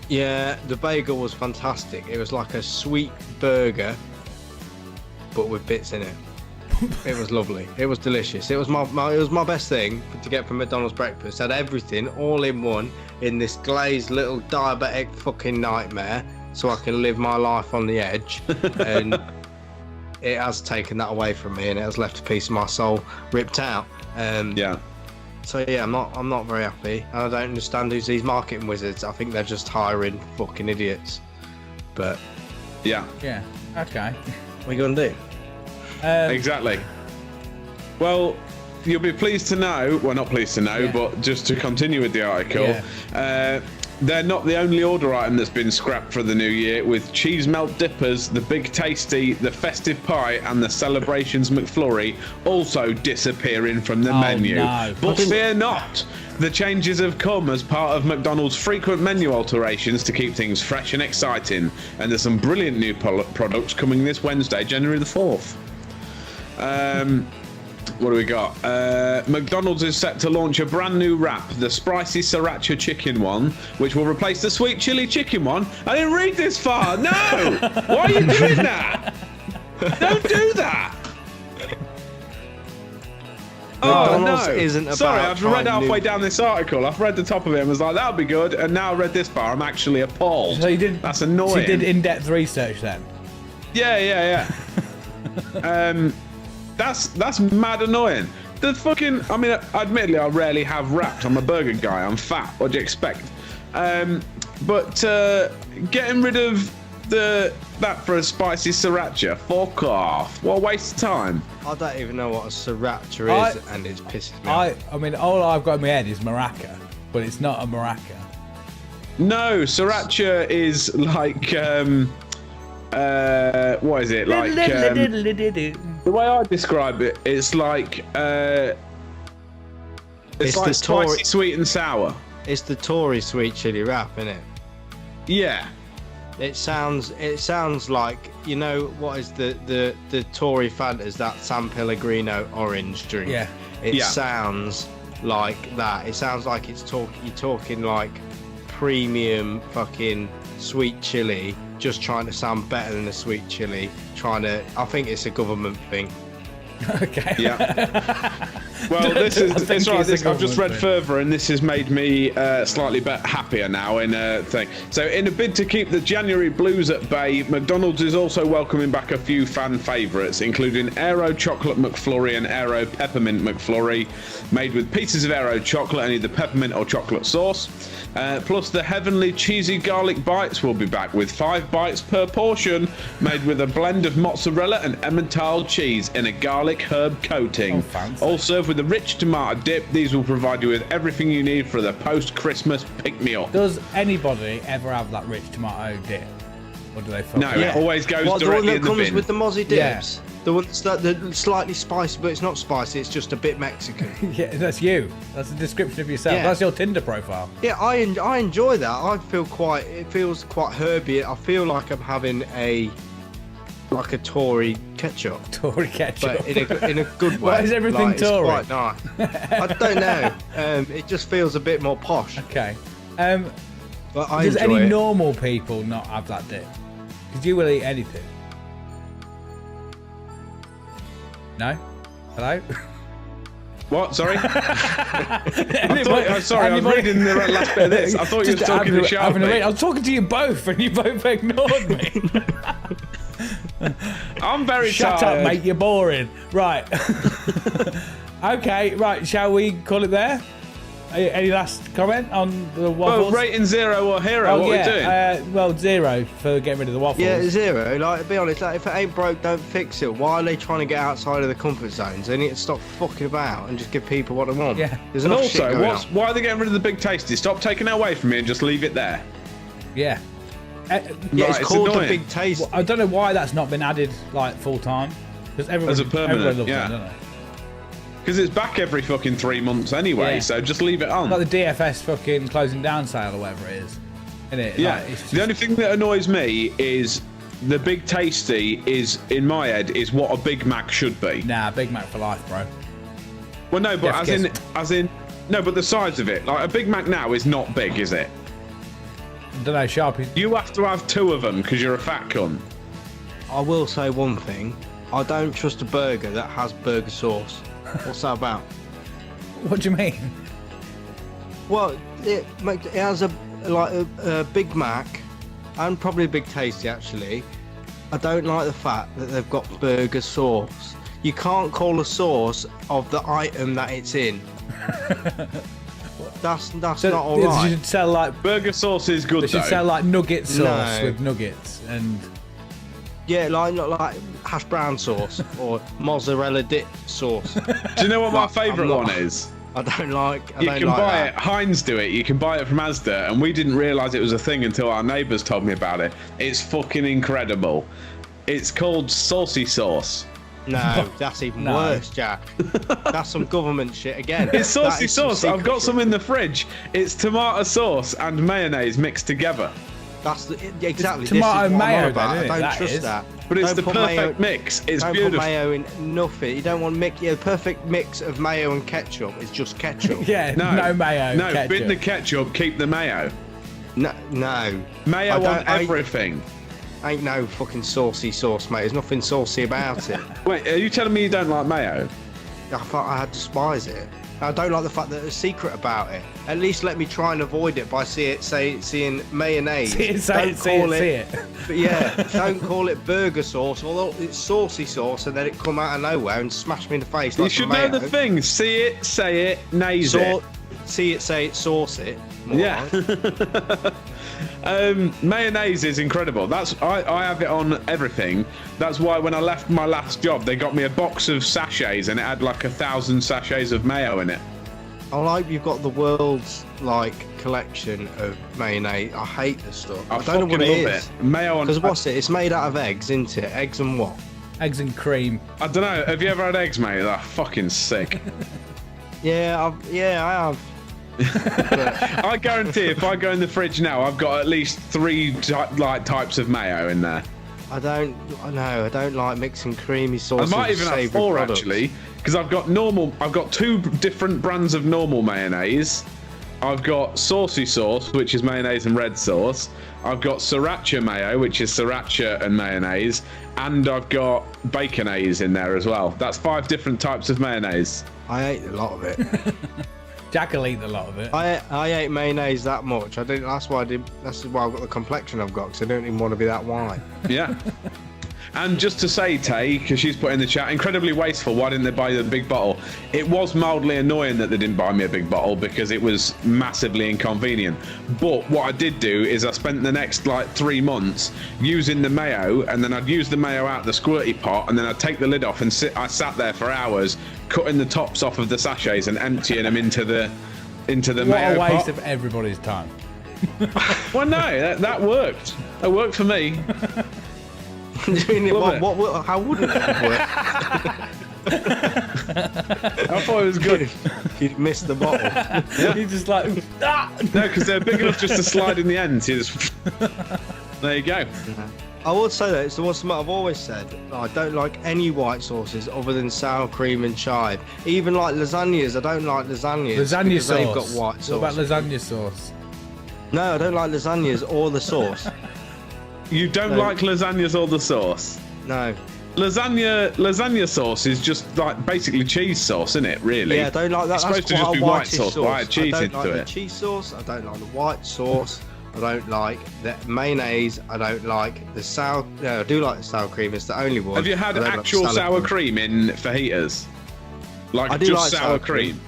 Yeah, the bagel was fantastic. It was like a sweet burger, but with bits in it. It was lovely. It was delicious. It was my best thing to get from McDonald's breakfast. It had everything all in one in this glazed little diabetic fucking nightmare, so I can live my life on the edge. And it has taken that away from me, and it has left a piece of my soul ripped out. So yeah, I'm not very happy. I don't understand who's these marketing wizards. I think they're just hiring fucking idiots. But yeah, okay. What are you gonna do? Exactly. Well, you'll be pleased to know, well, not pleased to know, but just to continue with the article, they're not the only order item that's been scrapped for the new year, with cheese melt dippers, the Big Tasty, the festive pie, and the Celebrations McFlurry also disappearing from the menu. No. But fear not, the changes have come as part of McDonald's frequent menu alterations to keep things fresh and exciting, and there's some brilliant new products coming this Wednesday, January the 4th. What do we got? McDonald's is set to launch a brand new wrap, the spicy sriracha chicken one, which will replace the sweet chili chicken one. I didn't read this far. No! Why are you doing that? Don't do that! McDonald's no! isn't about Sorry, I've read halfway new... down this article. I've read the top of it and was like, that'll be good. And now I read this far. I'm actually appalled. So you did. That's annoying. So you did in-depth research then. Yeah. That's mad annoying. The fucking, I mean, admittedly, I rarely have wrapped. I'm a burger guy. I'm fat. What do you expect? But getting rid of that for a spicy sriracha, fuck off. What a waste of time. I don't even know what a sriracha is, and it's pissing me off. I mean, all I've got in my head is maraca, but it's not a maraca. No, sriracha is like what is it like? The way I describe it, it's like it's like spicy, sweet and sour. It's the Tory sweet chili wrap, isn't it? Yeah. It sounds like, you know what is the Tory Fantas, that San Pellegrino orange drink. Yeah. It sounds like that. It sounds like you're talking like premium fucking sweet chili, just trying to sound better than a sweet chili. I think it's a government thing. Okay. Yeah. Well, I've just read further, and this has made me slightly happier now in a thing. So, in a bid to keep the January blues at bay, McDonald's is also welcoming back a few fan favourites, including Aero Chocolate McFlurry and Aero Peppermint McFlurry, made with pieces of Aero chocolate and either peppermint or chocolate sauce. Plus, the heavenly cheesy garlic bites will be back with 5 bites per portion, made with a blend of mozzarella and Emmental cheese in a garlic herb coating. All served with a rich tomato dip. These will provide you with everything you need for the post-Christmas pick-me-up. Does anybody ever have that rich tomato dip? Or do they? No, it always goes directly in the bin. The one that comes with the mozzie dips? Yeah. The one that's slightly spicy, but it's not spicy, it's just a bit Mexican. Yeah, that's you. That's a description of yourself. Yeah. That's your Tinder profile. Yeah, I enjoy that. It feels quite herby. I feel like I'm having a Tory ketchup. Tory ketchup. But in a good way. Why is everything like, Tory? It's quite nice. I don't know. It just feels a bit more posh. Okay. But does any normal people not have that dip? Because you will eat anything. No? Hello? What? Sorry? I was reading the last bit of this. I thought you were talking to Sharpie. I was talking to you both, and you both ignored me. I'm very Shut tired. up, mate. You're boring. Right. Okay. Right. Shall we call it there? Any last comment on the waffles? Well, rating 0 or hero. What are we doing? Well, 0 for getting rid of the waffles. Yeah, 0. Like, to be honest, like, if it ain't broke, don't fix it. Why are they trying to get outside of the comfort zones? They need to stop fucking about and just give people what they want. Yeah. There's And enough shit also, going on. why are they getting rid of the big tasty? Stop taking it away from me and just leave it there. Yeah. Yeah, Right, it's called annoying. the Big Taste. I don't know why that's not been added like full time. Because everyone, As a permanent, everyone loves yeah. it, don't they? Because it's back every fucking 3 months anyway, Yeah. so just leave it on. Like the DFS fucking closing down sale or whatever it is. Isn't it? Yeah, Like, it's just, the only thing that annoys me is the Big Tasty is, in my head, is what a Big Mac should be. Nah, Big Mac for life, bro. Well, no, but Yeah, as in, no, but the size of it, like a Big Mac now is not big, is it? I don't know, Sharpie. You have to have 2 of them because you're a fat cunt. I will say one thing. I don't trust a burger that has burger sauce. What's that about? What do you mean? Well, it has a Big Mac and probably a Big Tasty actually. I don't like the fact that they've got burger sauce. You can't call a sauce of the item that it's in. That's not They alright. should sell like Burger sauce is good they should though. sell like nugget sauce No. with nuggets and Yeah, not like hash brown sauce or mozzarella dip sauce. Do you know what my Right, favourite I'm not- one is? I don't like. You can buy it. Heinz do it. You can buy it from Asda, and we didn't realise it was a thing until our neighbours told me about it. It's fucking incredible. It's called saucy sauce. No, that's even No. worse, Jack. That's some government shit again. It's saucy That is some sauce. I've secret got shit. some in the fridge. It's tomato sauce and mayonnaise mixed together. That's exactly. tomato this is what I'm mayo on about. then, isn't it? I don't That trust is. that. But it's Don't the put perfect mayo- mix. It's Don't beautiful. put mayo in nothing. You don't want the perfect mix of mayo and ketchup. It's just ketchup. yeah, no mayo. No, ketchup. bin the ketchup, keep the mayo. No. Mayo I on don't- I- everything. Ain't no fucking saucy sauce, mate. There's nothing saucy about it. Wait, are you telling me you don't like mayo? I thought I despise it. I don't like the fact that there's a secret about it. At least let me try and avoid it by seeing mayonnaise. See Don't call it. But yeah, don't call it burger sauce, although it's saucy sauce, and then it come out of nowhere and smash me in the face like You should know the thing. See it, say it, naze it. See it, say it, sauce it. More Yeah. like. Mayonnaise is incredible. I have it on everything. That's why when I left my last job, they got me a box of sachets and it had like 1,000 sachets of mayo in it. I like you've got the world's collection of mayonnaise. I hate this stuff. I don't know what fucking it love is. Mayo on. Because what's it? It's made out of eggs, isn't it? Eggs and what? Eggs and cream. I don't know. Have you ever had eggs, mate? They're fucking sick. Yeah, I have. I guarantee if I go in the fridge now, I've got at least 3 types of mayo in there. I don't like mixing creamy I sauces. might even have 4 actually, because I've got 2 different brands of normal mayonnaise. I've got saucy sauce, which is mayonnaise and red sauce. I've got sriracha mayo, which is sriracha and mayonnaise, and I've got baconaise in there as well. That's 5 different types of mayonnaise. I ate a lot of it. Jack will eat a lot of it. I ate mayonnaise that much. I didn't. That's why I've got the complexion I've got, because I don't even want to be that white. Yeah. And just to say, Tay, because she's put in the chat, incredibly wasteful. Why didn't they buy the big bottle? It was mildly annoying that they didn't buy me a big bottle because it was massively inconvenient. But what I did do is I spent the next 3 months using the mayo, and then I'd use the mayo out the squirty pot, and then I'd take the lid off and I sat there for hours cutting the tops off of the sachets and emptying them into the What mayo a waste pot. of everybody's time. Well, no, that worked. That worked for me. Love it. How would it work? I thought it was good. You'd missed the bottle. You just like ah! No, because they're big enough just to slide in the end. You just... There you go. I would say that it's the one something I've always said. I don't like any white sauces other than sour cream and chive. Even like lasagnas, I don't like lasagnas. Lasagna because sauce. They've got white sauce. What about lasagna sauce? No, I don't like lasagnas or the sauce. You don't No. like lasagnas or the sauce? No. lasagna sauce is just like basically cheese sauce, isn't it? Really? Yeah, I don't like that. It's That's supposed to just quite be a white whitish sauce, but I add cheese I don't into like it. the cheese sauce. I don't like the white sauce. I don't like the mayonnaise. I don't like the sour. No, I do like the sour cream. It's the only one. Have you had I don't like actual the salad sour cream. cream in fajitas? Like I do just like sour cream.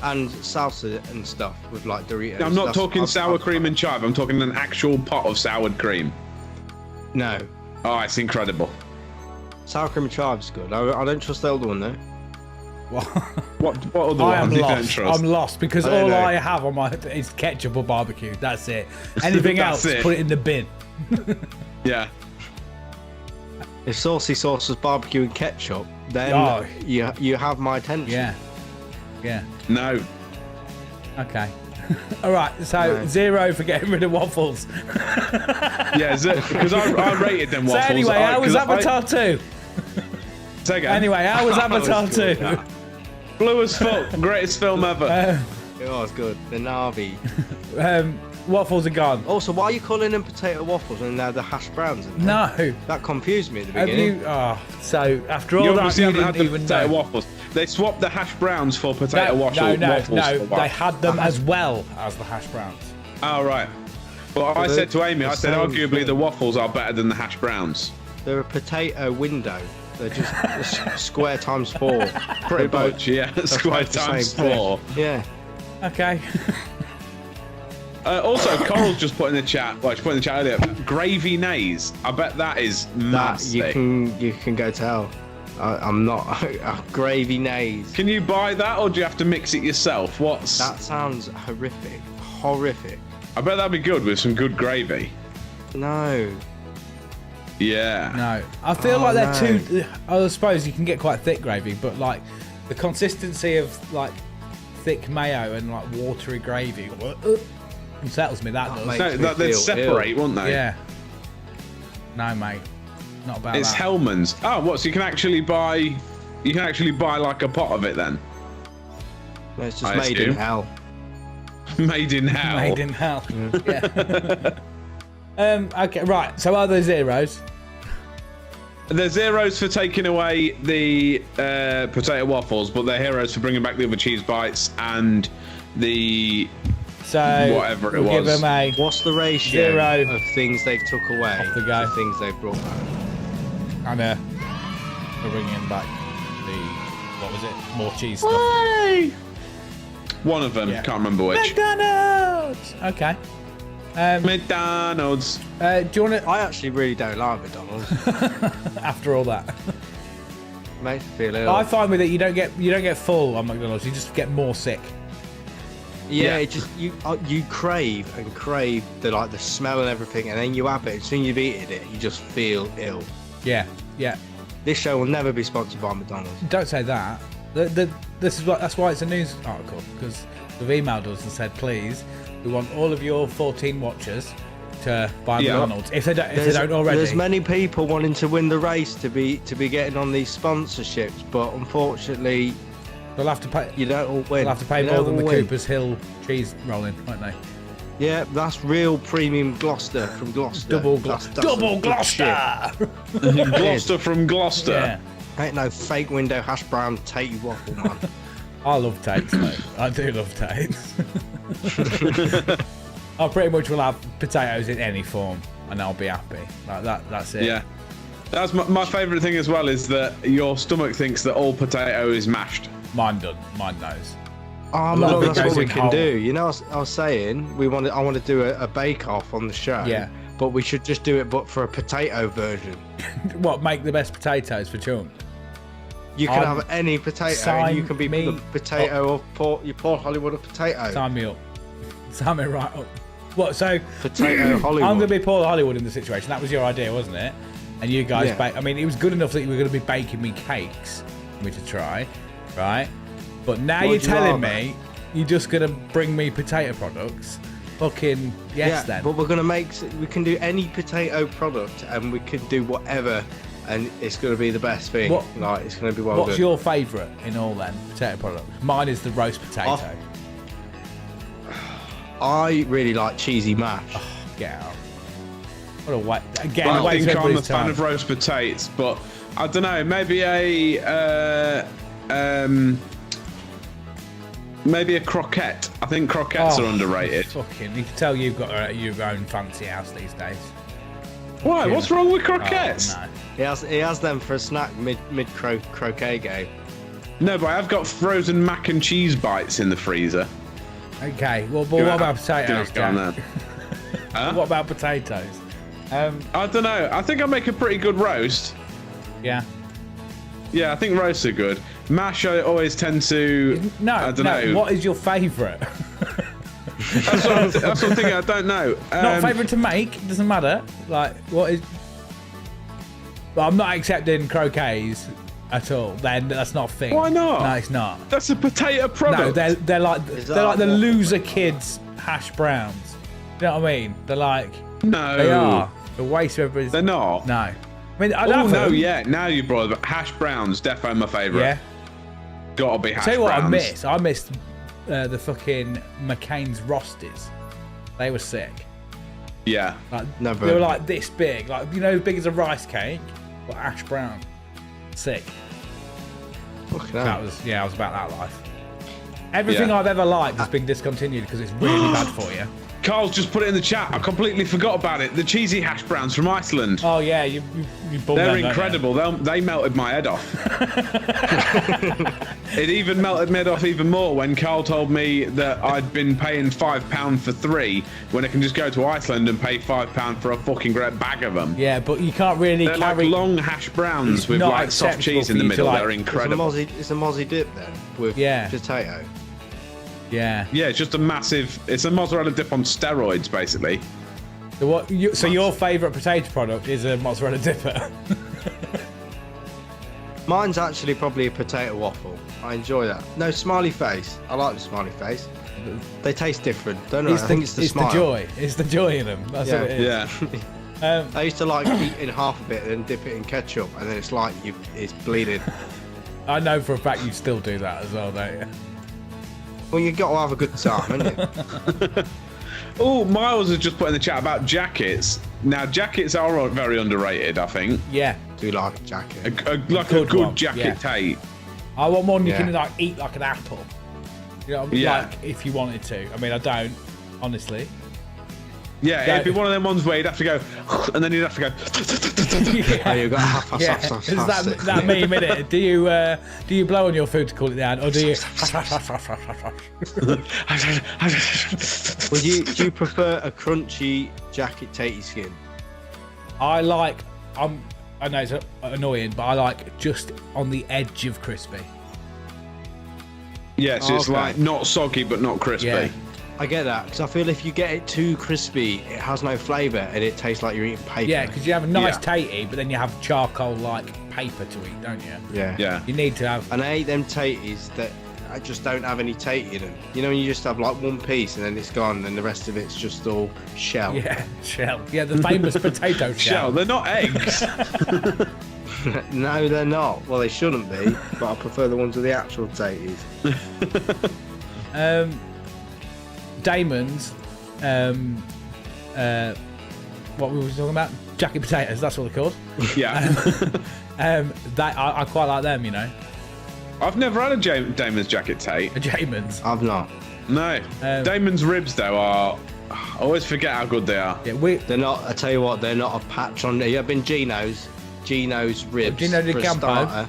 and salsa and stuff with like Doritos. I'm not That's- talking I've- sour I've- cream and chive. I'm talking an actual pot of soured cream. No, Oh, it's incredible. sour cream and chive's good. I don't trust the other one though. What other I am ones you don't lost. trust? I'm lost because I don't all know. I have on my is ketchup or barbecue. That's it. Anything That's else, it. put it in the bin. Yeah. If saucy sauce was barbecue and ketchup, then Oh. you have my attention. Yeah. Yeah. No. Okay. All right. So No. 0 for getting rid of waffles. Yeah, because I rated them So waffles. anyway, how was 'cause Avatar 2? Say again. Anyway, how was That was Avatar good, 2? that. Blue as fuck. Greatest film ever. It was good. The Navi. Waffles are gone. Also, why are you calling them potato waffles and now the hash browns? In there? No. That confused me at the Have beginning. you? Oh, so after all You that, obviously you haven't had didn't the even potato know. waffles. They swapped the hash browns for potato waffles. No. for what? They had them as well as the hash browns. Oh, right. Well, I they- said to Amy, I they said sound arguably good. the waffles are better than the hash browns. They're a potato window. They're just square times 4. Pretty both- much, yeah. That's Square both the times same thing. 4. Yeah. Okay. Also, Coral's just put in the chat. Well, she put in the chat earlier. Gravy nays. I bet that is That nasty. you can go to hell. I'm not gravy nays. Can you buy that, or do you have to mix it yourself? What's? That sounds horrific. Horrific. I bet that'd be good with some good gravy. No. Yeah. No, I feel Oh, like they're no. too. I suppose you can get quite thick gravy, but like the consistency of like thick mayo and like watery gravy unsettles me. That does. makes No, me that they'd feel separate, wouldn't they? Yeah. No, mate. Not about It's that. Hellman's. Oh, what? So you can actually buy? You can actually buy like a pot of it then? No, it's just I made in assume. hell. Made in hell. Made in hell. Yeah. Okay, right. So are there zeros? They're zeros for taking away the potato waffles, but they're heroes for bringing back the other cheese bites and the So Whatever it we'll give was. them a. What's the ratio 0. of things they've took away Off the go. to things they've brought back? And we're bringing back the what was it? More cheese stuff. one of them. Yeah. Can't remember which. McDonald's. Okay. McDonald's. Do you want to? I actually really don't like McDonald's. After all that, Makes me feel ill. I find with it you don't get full on McDonald's. You just get more sick. Yeah, Yeah. it just you crave and crave the smell and everything, and then you have it. As soon as you've eaten it, you just feel ill. Yeah. This show will never be sponsored by McDonald's. Don't say that. That's why it's a news article, because they've emailed us and said, please, we want all of your 14 watchers to buy Yeah. McDonald's if they don't already. There's many people wanting to win the race to be getting on these sponsorships, but unfortunately, They'll have to pay. you don't all win. They'll have to pay You more don't than the all win. Cooper's Hill cheese rolling, won't they? Yeah, that's real premium Gloucester from Gloucester. Double That's Double some good shit. Gloucester. Gloucester from Gloucester. Yeah. Ain't no fake window hash brown tatey waffle, man. I love Tates, mate. I do love Tates. I pretty much will have potatoes in any form, and I'll be happy. Like that. That's it. Yeah. That's my favourite thing as well, is that your stomach thinks that all potato is mashed. Mine done. Mine knows. Oh, lot of man, it that's goes what we in can whole. do. You know, I was saying I want to do a bake-off on the show. Yeah. But we should just do it, but for a potato version. What, make the best potatoes for chunk? You can I'm- have any potato, sign and you can be me the potato of Port Hollywood of potato. Sign me up. Sign me right up. What, so Potato Hollywood. I'm going to be Paul Hollywood in the situation. That was your idea, wasn't it? And you guys Yeah. I mean, it was good enough that you were going to be baking me cakes for me to try, right? But now you're Would you telling rather? me you're just going to bring me potato products. Fucking yes, Yeah, then. but we can do any potato product, and we can do whatever, and it's going to be the best thing. What- Like, it's going to be well What's good. your favourite in all then potato products? Mine is the roast potato. I really like cheesy mash. Get out. What a way. Again, I a way think to I'm a everybody's fan time. of roast potatoes, but I don't know. Maybe maybe a croquette. I think croquettes are underrated. Fucking, you can tell you've got your own fancy house these days. Why? What's wrong with croquettes? Oh, no. He has them for a snack mid croquet game. No, but I've got frozen mac and cheese bites in the freezer. Okay, well, what about potatoes, Go on Jack? then. Huh? What about potatoes? I don't know. I think I make a pretty good roast. Yeah. Yeah, I think roasts are good. Mash, I always tend to. I don't know. What is your favourite? That's what I'm thinking. I don't know. Not favourite to make. It doesn't matter. Like, what is? Well, I'm not accepting croquets at all. Then that's not a thing. Why not? No, it's not. That's a potato product. No, they're like the loser kids hash browns. You know what I mean? They're like No. they are. The waste of everybody's. They're not. No. I mean, I Oh don't no, know. yeah. Now you brought it. Hash browns, defo my favourite. Yeah. Gotta be hash Tell you what, browns. I missed the fucking McCain's Rosties. They were sick. Yeah. Like, Never. they were like this big, like as big as a rice cake, but ash brown. Sick. Fucking That hell. was I was about that life. Everything Yeah. I've ever liked has been discontinued because it's really bad for you. Carl's just put it in the chat. I completely forgot about it. The cheesy hash browns from Iceland. Oh yeah, you bought They're them, don't you? incredible. They melted my head off. It even melted my head off even more when Carl told me that I'd been paying £5 for 3 when I can just go to Iceland and pay £5 for a fucking great bag of them. Yeah, but you can't really They're like carry. long hash browns It's with not like soft acceptable cheese for in the you to, middle. like- They're It's incredible. a mozzie dip then with potato. Yeah. Yeah, it's just it's a mozzarella dip on steroids, basically. So your favourite potato product is a mozzarella dipper. Mine's actually probably a potato waffle. I enjoy that. No, smiley face. I like the smiley face. They taste different, don't they? I think it's the smile. the joy. It's the joy in them. That's Yeah. what it is. Yeah. I used to like eating half of it and then dip it in ketchup, and then it's like it's bleeding. I know for a fact you still do that as well, don't you? Well, you got to have a good time, haven't you? Oh, Miles has just put in the chat about jackets. Now, jackets are very underrated, I think. Yeah. Do you like a jacket? A Good good one, jacket yeah. Tate. I want one you Yeah. can like eat like an apple. You know, Yeah. like if you wanted to. I mean, I don't, honestly. Yeah, Yeah. it'd be one of them ones where you'd have to go, and then you'd have to go. Oh, you've got half Yeah, it's that meme, innit? Do you blow on your food to cool it down, or do you? Would you do you prefer a crunchy jacket tatey skin? I know it's annoying, but I like just on the edge of crispy. Yeah, so it's Okay. like not soggy but not crispy. Yeah. I get that because I feel if you get it too crispy, it has no flavour and it tastes like you're eating paper. Yeah, because you have a nice Yeah. tatey, but then you have charcoal like paper to eat, don't you? yeah. Yeah. You need to have. And I hate them taties that I just don't have any tatey in them. You know, when you just have like one piece and then it's gone and the rest of it's just all shell. Yeah, shell. Yeah, the famous potato Shell, shell. they're not eggs. No, they're not. Well, they shouldn't be, but I prefer the ones with the actual taties. Damon's, what we were talking about? Jacket potatoes. That's what they're called. Yeah. That I quite like them. You know, I've never had a Damon's jacket Tate. the Damon's. I've not. No. Damon's ribs, though, are. I always forget how good they are. Yeah, They're not. I tell you what, they're not a patch on. You have been Gino's ribs. Gino di for a Campo. starter.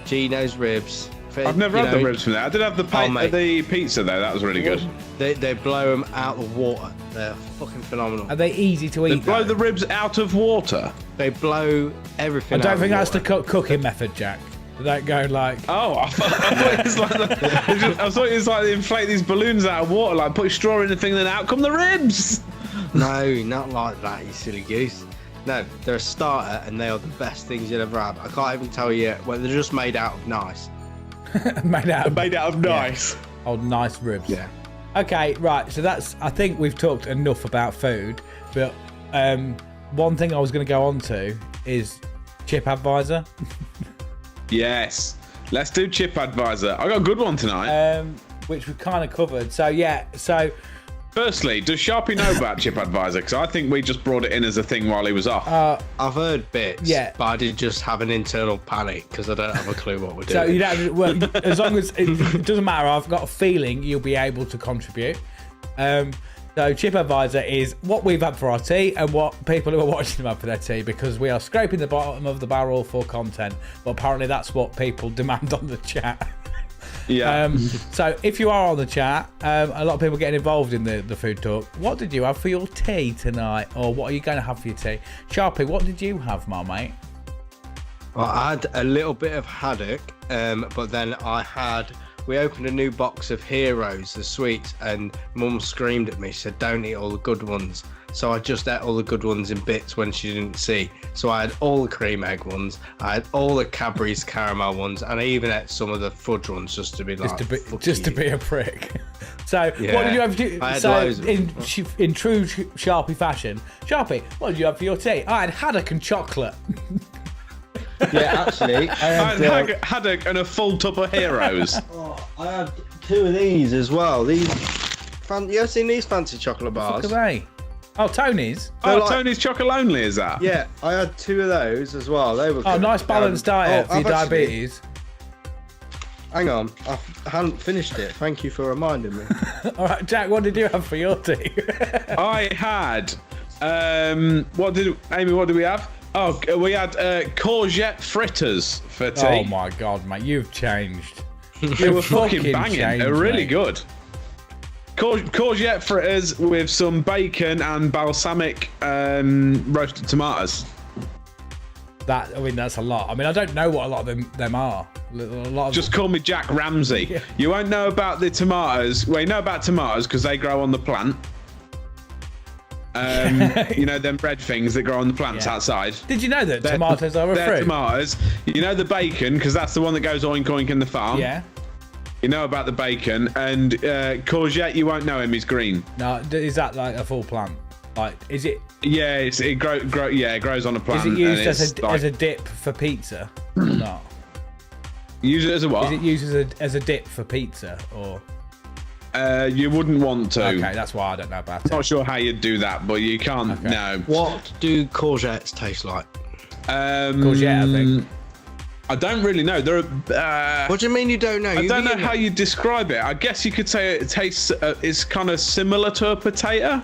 Gino's ribs. I've never had the ribs from there. I did have mate. the pizza, though. That was really good. They blow them out of water. They're fucking phenomenal. Are they easy to They eat? blow though? the ribs out of water. They blow everything. I don't out think of that's the water. cooking method, Jack. They don't go like. Oh, I thought it was like I thought it was like they inflate these balloons out of water, like put a straw in the thing, then out come the ribs. No, not like that, you silly goose. No, they're a starter and they are the best things you'll ever have. I can't even tell you. Well, they're just made out of nice. made out of nice. old nice ribs. Yeah. Okay, right. So I think we've talked enough about food, but one thing I was going to go on to is Chip Advisor. Yes. Let's do Chip Advisor. I got a good one tonight. Which we've kind of covered. So yeah, so Firstly, does Sharpie know about Chip Advisor? Because I think we just brought it in as a thing while he was off. I've heard bits, Yeah. but I did just have an internal panic because I don't have a clue what we're doing. So you don't. Well, as long as it doesn't matter, I've got a feeling you'll be able to contribute. So Chip Advisor is what we've had for our tea and what people who are watching have had for their tea, because we are scraping the bottom of the barrel for content. But apparently that's what people demand on the chat. Yeah. So if you are on the chat, a lot of people getting involved in the food talk. What did you have for your tea tonight, or what are you going to have for your tea? Sharpie, what did you have, my mate? Well, I had a little bit of haddock, but then we opened a new box of Heroes, the sweets, and Mum screamed at me. She said, "Don't eat all the good ones." So I just ate all the good ones in bits when she didn't see. So I had all the cream egg ones, I had all the Cadbury's caramel ones, and I even ate some of the fudge ones just to be like, to be a prick. So Yeah. what did you have? I had So loads of in true Sharpie fashion, Sharpie, what did you have for your tea? I had haddock and chocolate. Yeah, actually, I had, Haddock and a full tub of Heroes. I had 2 of these as well. You ever seen these fancy chocolate bars? Look at they. Oh, Tony's. Tony's Chocolonely, is that? Yeah, I had 2 of those as well. They were Oh, good. nice balanced diet for your I've actually- diabetes. Hang on, I hadn't finished it. Thank you for reminding me. All right, Jack, what did you have for your tea? I had. What did we have? Oh, we had courgette fritters for tea. Oh my god, mate, you've changed. They were fucking fucking banging. changed, They're really mate. good. Courgette fritters with some bacon and balsamic roasted tomatoes. That's a lot. I mean, I don't know what a lot of them are. A lot of Just call me Jack Ramsey. Yeah. You won't know about the tomatoes. Well, you know about tomatoes because they grow on the plant. You know them red things that grow on the plants Yeah. outside. Did you know that tomatoes are a They're fruit? tomatoes. You know the bacon because that's the one that goes oink oink in the farm. Yeah. You know about the bacon and courgette. You won't know him. He's green. No, is that like a full plant? Like, is it Yeah, it grows on a plant. is it used and as it's as a dip for pizza? Or not? use it as a what? Is it used as a dip for pizza or? You wouldn't want to. Okay, that's why I don't know about it. Not sure how you'd do that, but you can't. Okay. No. What do courgettes taste like? Courgette, I think. I don't really know. There are. What do you mean you don't know? I don't know how you describe it. I guess you could say it tastes. It's kind of similar to a potato.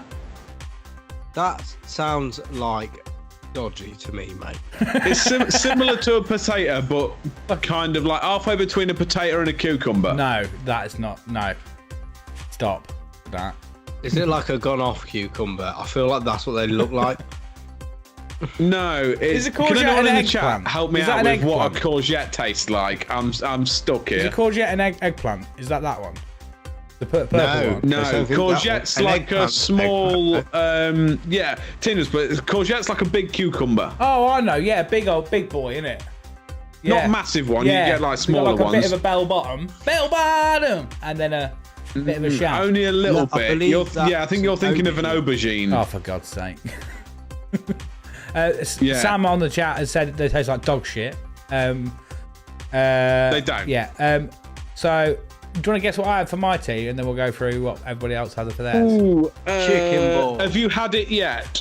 That sounds like dodgy to me, mate. It's similar to a potato, but kind of like halfway between a potato and a cucumber. No, that is not. No. Stop that. Is it like a gone-off cucumber? I feel like that's what they look like. No, Is a can courgette anyone an in the chat eggplant? help me Is that out an with what a eggplant? courgette tastes like? I'm stuck Is here. a courgette an eggplant? Is that one? The purple No. one? No, I don't think that courgette's one. An like a eggplant, small, eggplant. yeah, Tinders, but courgette's like a big cucumber. Oh, I know. Yeah, big boy, innit? Yeah. Not massive one. You get like It's got smaller like a ones. bit of a bell bottom, and then a bit of a shaft. Only a little No, I bit. believe Yeah, I think you're that's thinking of an aubergine. Oh, for God's sake. Yeah. Sam on the chat has said they taste like dog shit. They don't. Yeah. So, do you want to guess what I had for my tea, and then we'll go through what everybody else had for theirs? Ooh, Chicken ball. Have you had it yet?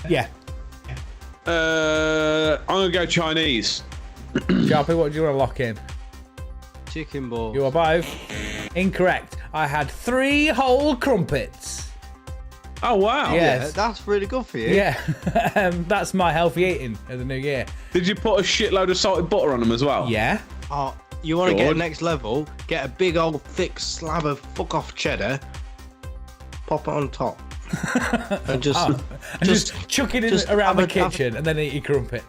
Yeah. I'm gonna go Chinese. Sharpie, what do you want to lock in? Chicken ball. You are both incorrect. I had 3 whole crumpets. Oh wow. Yeah. Yeah, that's really good for you. Yeah. That's my healthy eating of the new year. Did you put a shitload of salted butter on them as well? Yeah. Oh, you want to get Good. next level? Get a big old thick slab of fuck off cheddar. Pop it on top. And just, And just chuck it in just around the have a- kitchen and then eat your crumpets.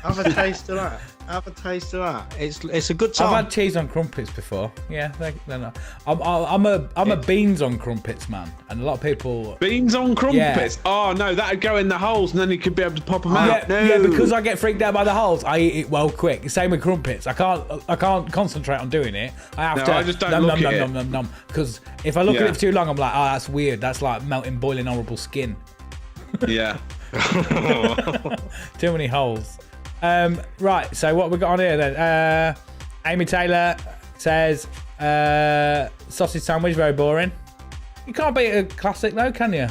have a taste of that. Have a taste of that. It's a good time. I've had cheese on crumpets before. Yeah, they're not. I'm a beans on crumpets man, and a lot of people. Beans on crumpets. Oh no, that'd go in the holes, and then you could be able to pop them out. Yeah, because I get freaked out by the holes. I eat it well quick. Same with crumpets. I can't concentrate on doing it. I have No, to. I just don't look at it. Because if I look at Yeah. it for too long, I'm like, oh, that's weird. That's like melting, boiling, horrible skin. Yeah. Too many holes. Right, so what we got on here then? Amy Taylor says sausage sandwich, very boring. You can't beat a classic though, can you?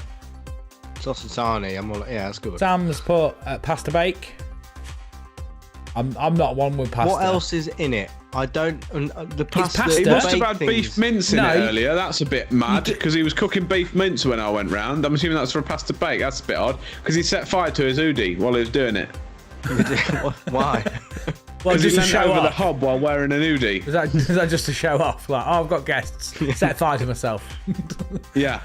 Sausage sarnie. Yeah, that's good. Sam's put pasta bake. I'm not one with pasta. What else is in it? I don't. The pasta. pasta. He The must have had beef mince in it No. earlier. That's a bit mad because he was cooking beef mince when I went round. I'm assuming that's for a pasta bake. That's a bit odd because he set fire to his hoodie while he was doing it. Why? Well, Because he just to leant show over the off. hob while wearing an hoodie. Is that just to show off? Like, oh, I've got guests. Set fire to myself. Yeah.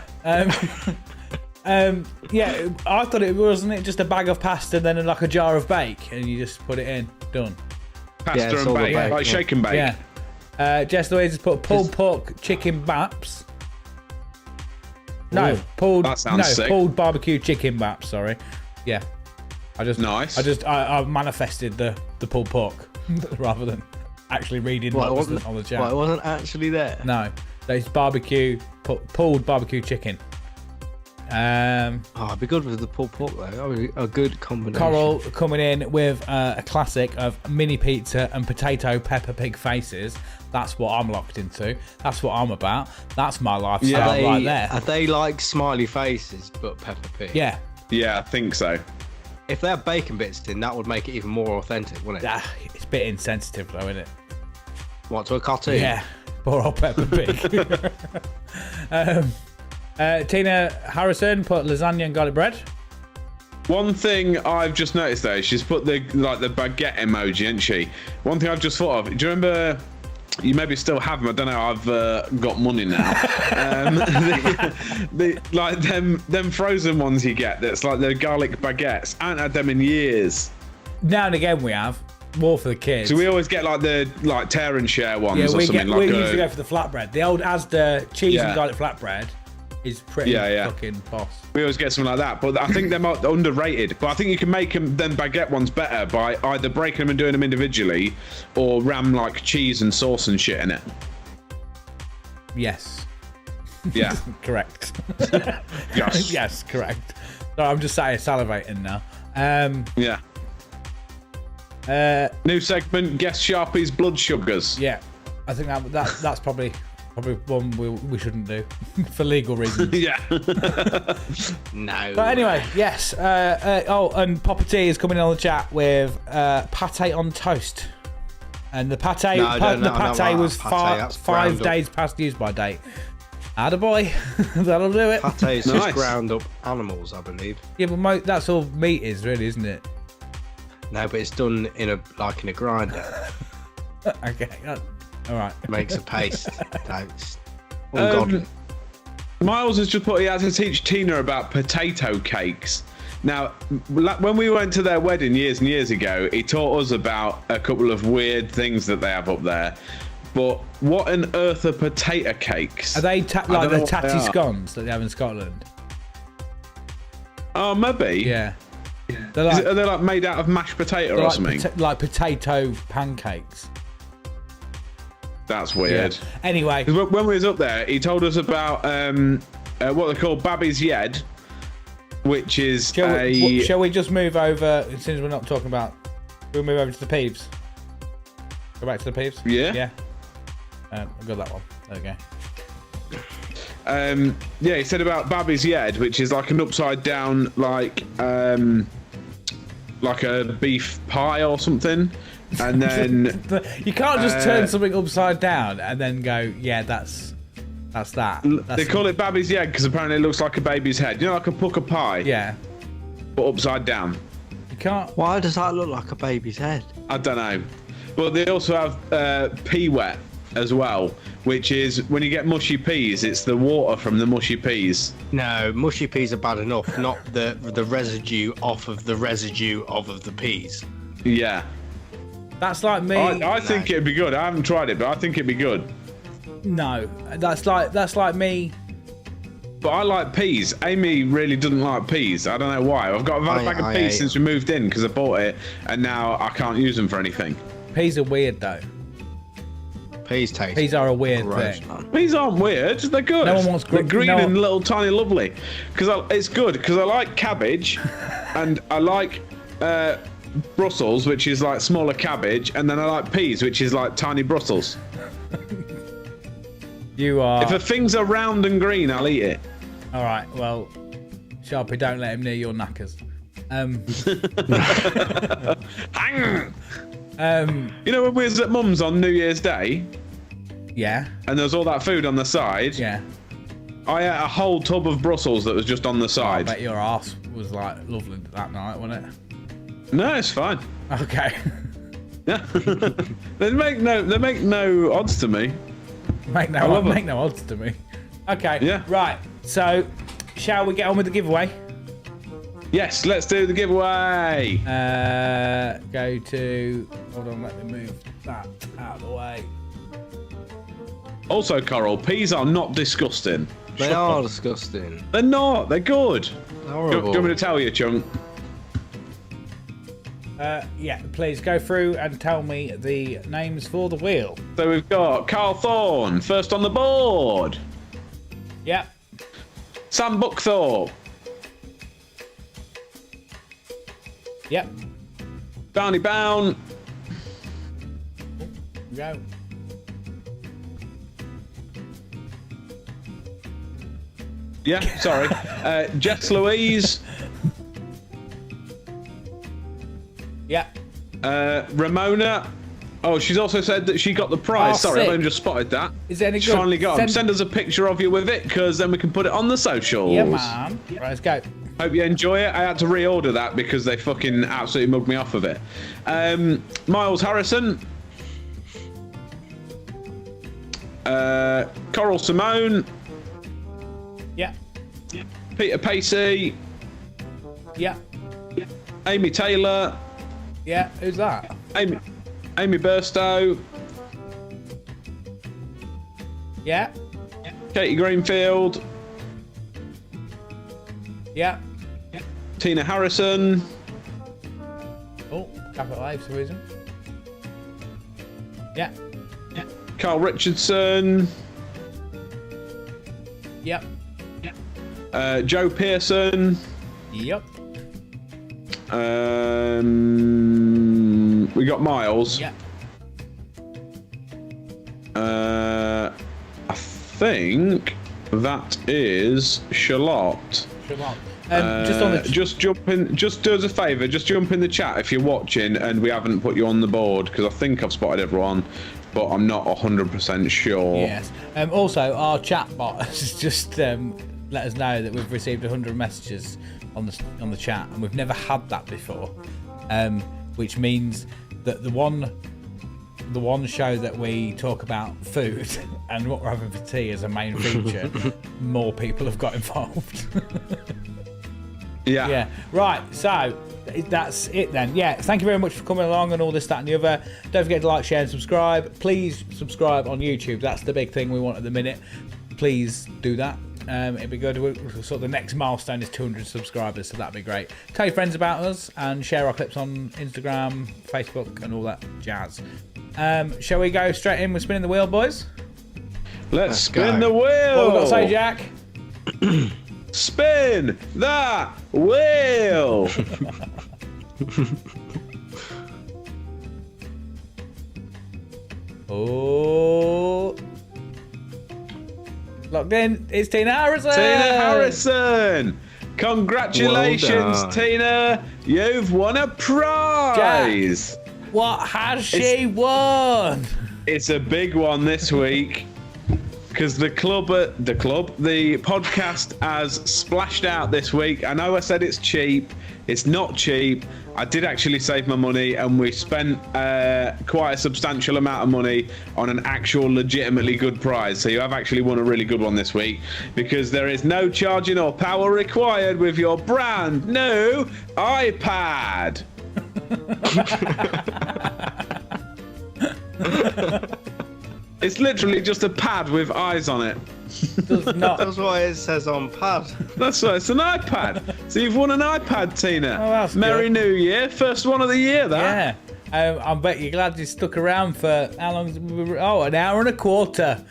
Yeah, I thought it wasn't just a bag of pasta, then like a jar of bake, and you just put it in. Done. Yeah, Pasta it's and all the bake, bake, like yeah. shake and bake. Yeah. Jess Louise has put pulled pork chicken baps. No, Ooh, pulled. that sounds sick. Pulled barbecue chicken baps. Sorry. Yeah. Nice. I manifested the pulled pork rather than actually reading what was on the chat. Well, it wasn't actually there. No, it's barbecue pulled barbecue chicken. It'd be good with the pulled pork though. That would be a good combination. Coral coming in with a classic of mini pizza and potato pepper pig faces. That's what I'm locked into. That's what I'm about. That's my lifestyle right there. Are they like smiley faces but pepper pig? Yeah. Yeah, I think so. If they had bacon bits in, that would make it even more authentic, wouldn't it? It's a bit insensitive though, isn't it? What, to a cartoon? Yeah. Poor old pepper pig. Tina Harrison put lasagna and garlic bread. One thing I've just noticed though, she's put the baguette emoji, isn't she? One thing I've just thought of. Do you remember? You maybe still have them. I don't know. I've got money now. Like them frozen ones you get. That's like the garlic baguettes. I haven't had them in years. Now and again we have. More for the kids. So we always get like tear and share ones or something. we usually go for the flatbread. The old Asda cheese and garlic flatbread is pretty fucking boss. We always get something like that, but I think they're underrated. But I think you can make them baguette ones better by either breaking them and doing them individually, or ram like cheese and sauce and shit in it. Yes. Yeah. Correct. Yes. Yes, correct. So I'm just salivating now. Yeah. New segment: Guess Sharpie's blood sugars. Yeah, I think that's probably one we shouldn't do for legal reasons. Yeah. No. But anyway, yes. And Papa T is coming on the chat with pate on toast, and the pate was Pate, 5 days past use by date. Attaboy. That'll do it. Pate is Nice. just ground up animals, I believe. Yeah, but that's all meat is, really, isn't it? No, but it's done in a grinder. Okay. All right. Makes a paste. It's ungodly. Miles has just put he had to teach Tina about potato cakes. Now, when we went to their wedding years and years ago, he taught us about a couple of weird things that they have up there. But what on earth are potato cakes? Are they like don't know the what tatty they are. scones that they have in Scotland? Oh, maybe. Yeah. They're like, Are they like made out of mashed potato or something? like potato pancakes. That's weird. Yeah. Anyway, 'Cause when we was up there, he told us about what they call Babby's Yed, which is shall we just move over, since we're not talking about, we'll move over to the Peeves. Go back to the Peeves? Yeah. Yeah. I've got that one. There we go. Yeah, he said about Babby's Yed, which is like an upside down, like a beef pie or something, and then You can't just turn something upside down and then go, yeah, that's that. they call it Babby's Yed because apparently it looks like a baby's head. You know, like a pucker pie, Yeah. but upside down. You can't. Why does that look like a baby's head? I don't know. But they also have pea wet as well, which is when you get mushy peas, it's the water from the mushy peas. No, mushy peas are bad enough, not the residue off of the residue of the peas. Yeah. That's like me. I think it'd be good. I haven't tried it, but I think it'd be good. No. That's like me. But I like peas. Amy really doesn't like peas. I don't know why. I've got a bag of peas since we moved in because I bought it, and now I can't use them for anything. Peas are weird though. Peas are a weird gross, thing. man. Peas aren't weird. They're good. No one wants They're green no one- and little tiny lovely. It's good because I like cabbage, and I like Brussels, which is like smaller cabbage, and then I like peas, which is like tiny Brussels. You are. If the things are round and green, I'll eat it. All right. Well, Sharpie, don't let him near your knackers. You know when we was at Mum's on New Year's Day? Yeah. And there was all that food on the side? Yeah. I ate a whole tub of Brussels that was just on the side. I bet your arse was like lovely that night, wasn't it? No, it's fine. Okay. Yeah. They make no odds to me. Make no odds to me. Okay. Yeah. Right. So, shall we get on with the giveaway? Yes, let's do the giveaway. Go to. Hold on, let me move that out of the way. Also, Coral, peas are not disgusting. They are disgusting. They're not. They're good. Horrible. Do you want me to tell you, Chunk? Yeah, please go through and tell me the names for the wheel. So we've got Carl Thorne, first on the board. Yep. Sam Buckthorpe. Yep. Barney Bown. Go. Yeah, sorry. Jess Louise. Yep. Ramona. Oh, she's also said that she got the prize. Oh, Sorry, sick. I've only just spotted that. Is it any She good? finally got them. Send us a picture of you with it, because then we can put it on the socials. Yeah, man. Right, let's go. Hope you enjoy it. I had to reorder that because they fucking absolutely mugged me off of it. Miles Harrison. Coral Simone. Yeah. Peter Pacey. Yeah. Amy Taylor. Yeah. Who's that? Amy Burstow. Yeah. Katie Greenfield. Yeah. Tina Harrison. Oh, capital A for some reason. Yeah. Carl Richardson. Yep. Joe Pearson. Yep. We got Miles. Yeah. I think that is Charlotte. Just on the Just jump in. Just do us a favour. Just jump in the chat if you're watching and we haven't put you on the board, because I think I've spotted everyone, but I'm not 100% sure. Yes. Also, our chat bot has just let us know that we've received 100 messages on the chat, and we've never had that before. Which means that the one show that we talk about food and what we're having for tea as a main feature, more people have got involved. Yeah. Right, so that's it then. Yeah, thank you very much for coming along and all this, that and the other. Don't forget to like, share and subscribe. Please subscribe on YouTube. That's the big thing we want at the minute. Please do that. It'd be good. Sort of the next milestone is 200 subscribers, so that'd be great. Tell your friends about us and share our clips on Instagram, Facebook and all that jazz. Shall we go straight in with spinning the wheel, boys? Let's spin the wheel. What have we got to say, Jack? Spin that wheel. Oh, locked in. It's Tina Harrison. Tina Harrison. Congratulations, Well done. Tina. You've won a prize. Jack, what has she won? It's a big one this week, because the podcast has splashed out this week. I know I said it's cheap. It's not cheap. I did actually save my money, and we spent quite a substantial amount of money on an actual legitimately good prize. So you have actually won a really good one this week, because there is no charging or power required with your brand new iPad. It's literally just a pad with eyes on it. Does not. That's what it says on pad. That's right, it's an iPad. So you've won an iPad, Tina. Oh, that's Merry good. New Year. First one of the year, that. Yeah. I bet you're glad you stuck around for how long? Oh, an hour and a quarter.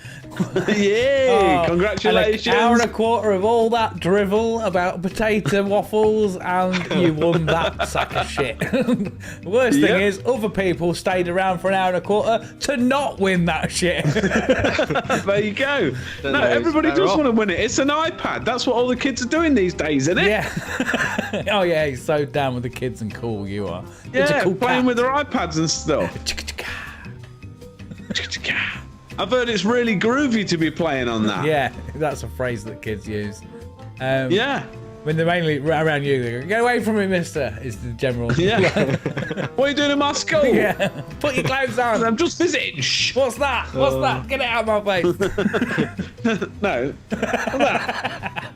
Yeah, congratulations. An hour and a quarter of all that drivel about potato waffles, and you won that sack of shit. The worst thing is, other people stayed around for an hour and a quarter to not win that shit. There you go. No, everybody does want to win it. It's an iPad. That's what all the kids are doing these days, isn't it? Yeah. Oh yeah, he's so down with the kids and cool you are. It's a Yeah, cool playing cat. with their iPads and stuff. I've heard it's really groovy to be playing on that. Yeah, that's a phrase that kids use. Yeah. When they're mainly around you, they go, "Get away from me, mister," is the general. Yeah. What are you doing in my school? Yeah. Put your clothes on. I'm just visiting. Shh. What's that? What's that? Get it out of my face. No. What's that?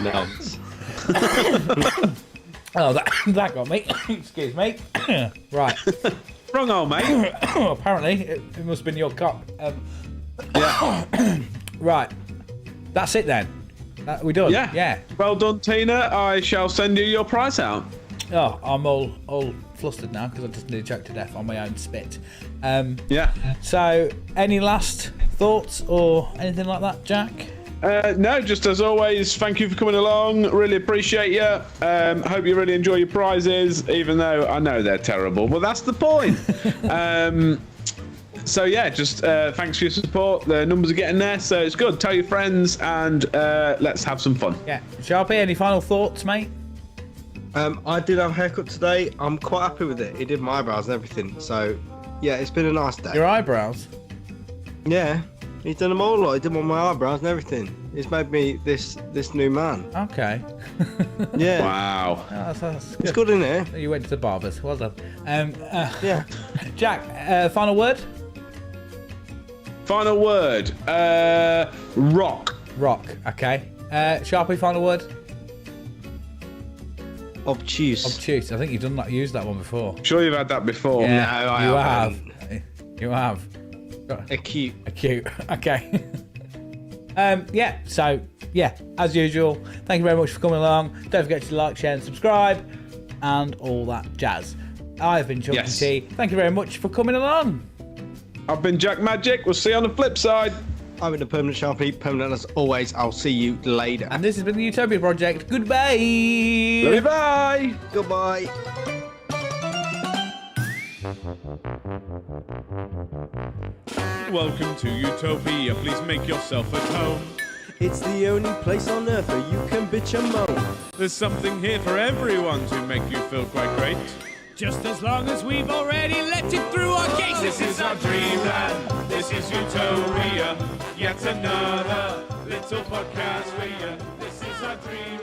Nonce. Oh, that got me. Excuse me. Right. Wrong old mate. Apparently, it must have been your cock. Yeah. Right. That's it then. We done? Yeah. Yeah. Well done, Tina. I shall send you your prize out. Oh, I'm all flustered now because I just nearly choked to death on my own spit. Yeah. So, any last thoughts or anything like that, Jack? No, just as always, thank you for coming along. Really appreciate you. Hope you really enjoy your prizes, even though I know they're terrible, but that's the point. So yeah, just thanks for your support. The numbers are getting there, so it's good. Tell your friends and let's have some fun. Yeah. Sharpie, any final thoughts, mate? I did have a haircut today. I'm quite happy with it. He did my eyebrows and everything. So, yeah, it's been a nice day. Your eyebrows? Yeah, he's done them all. Like, he did all my eyebrows and everything. He's made me this new man. Okay. Yeah. Wow. Oh, that's It's good. good, isn't it? You went to the barbers. Well done. Yeah. Jack, final word? Final word. Rock. Rock. Okay. Sharpie, final word? Obtuse. Obtuse. I think you've used that one before. Sure you've had that before. No, I you haven't. have. You have. Acute. Acute. Okay. Yeah. So yeah, as usual. Thank you very much for coming along. Don't forget to like, share, and subscribe, and all that jazz. I've been Chunky Yes. T. Thank you very much for coming along. I've been Jack Magic. We'll see you on the flip side. I've been a permanent Sharpie. Permanent as always. I'll see you later. And this has been the Utopia Project. Goodbye. Love you, bye. Goodbye. Welcome to Utopia. Please make yourself at home. It's the only place on earth where you can bitch and moan. There's something here for everyone to make you feel quite great. Just as long as we've already let it through our gates. This is our dreamland. This is Utopia. Yet another little podcast for you. This is our dream.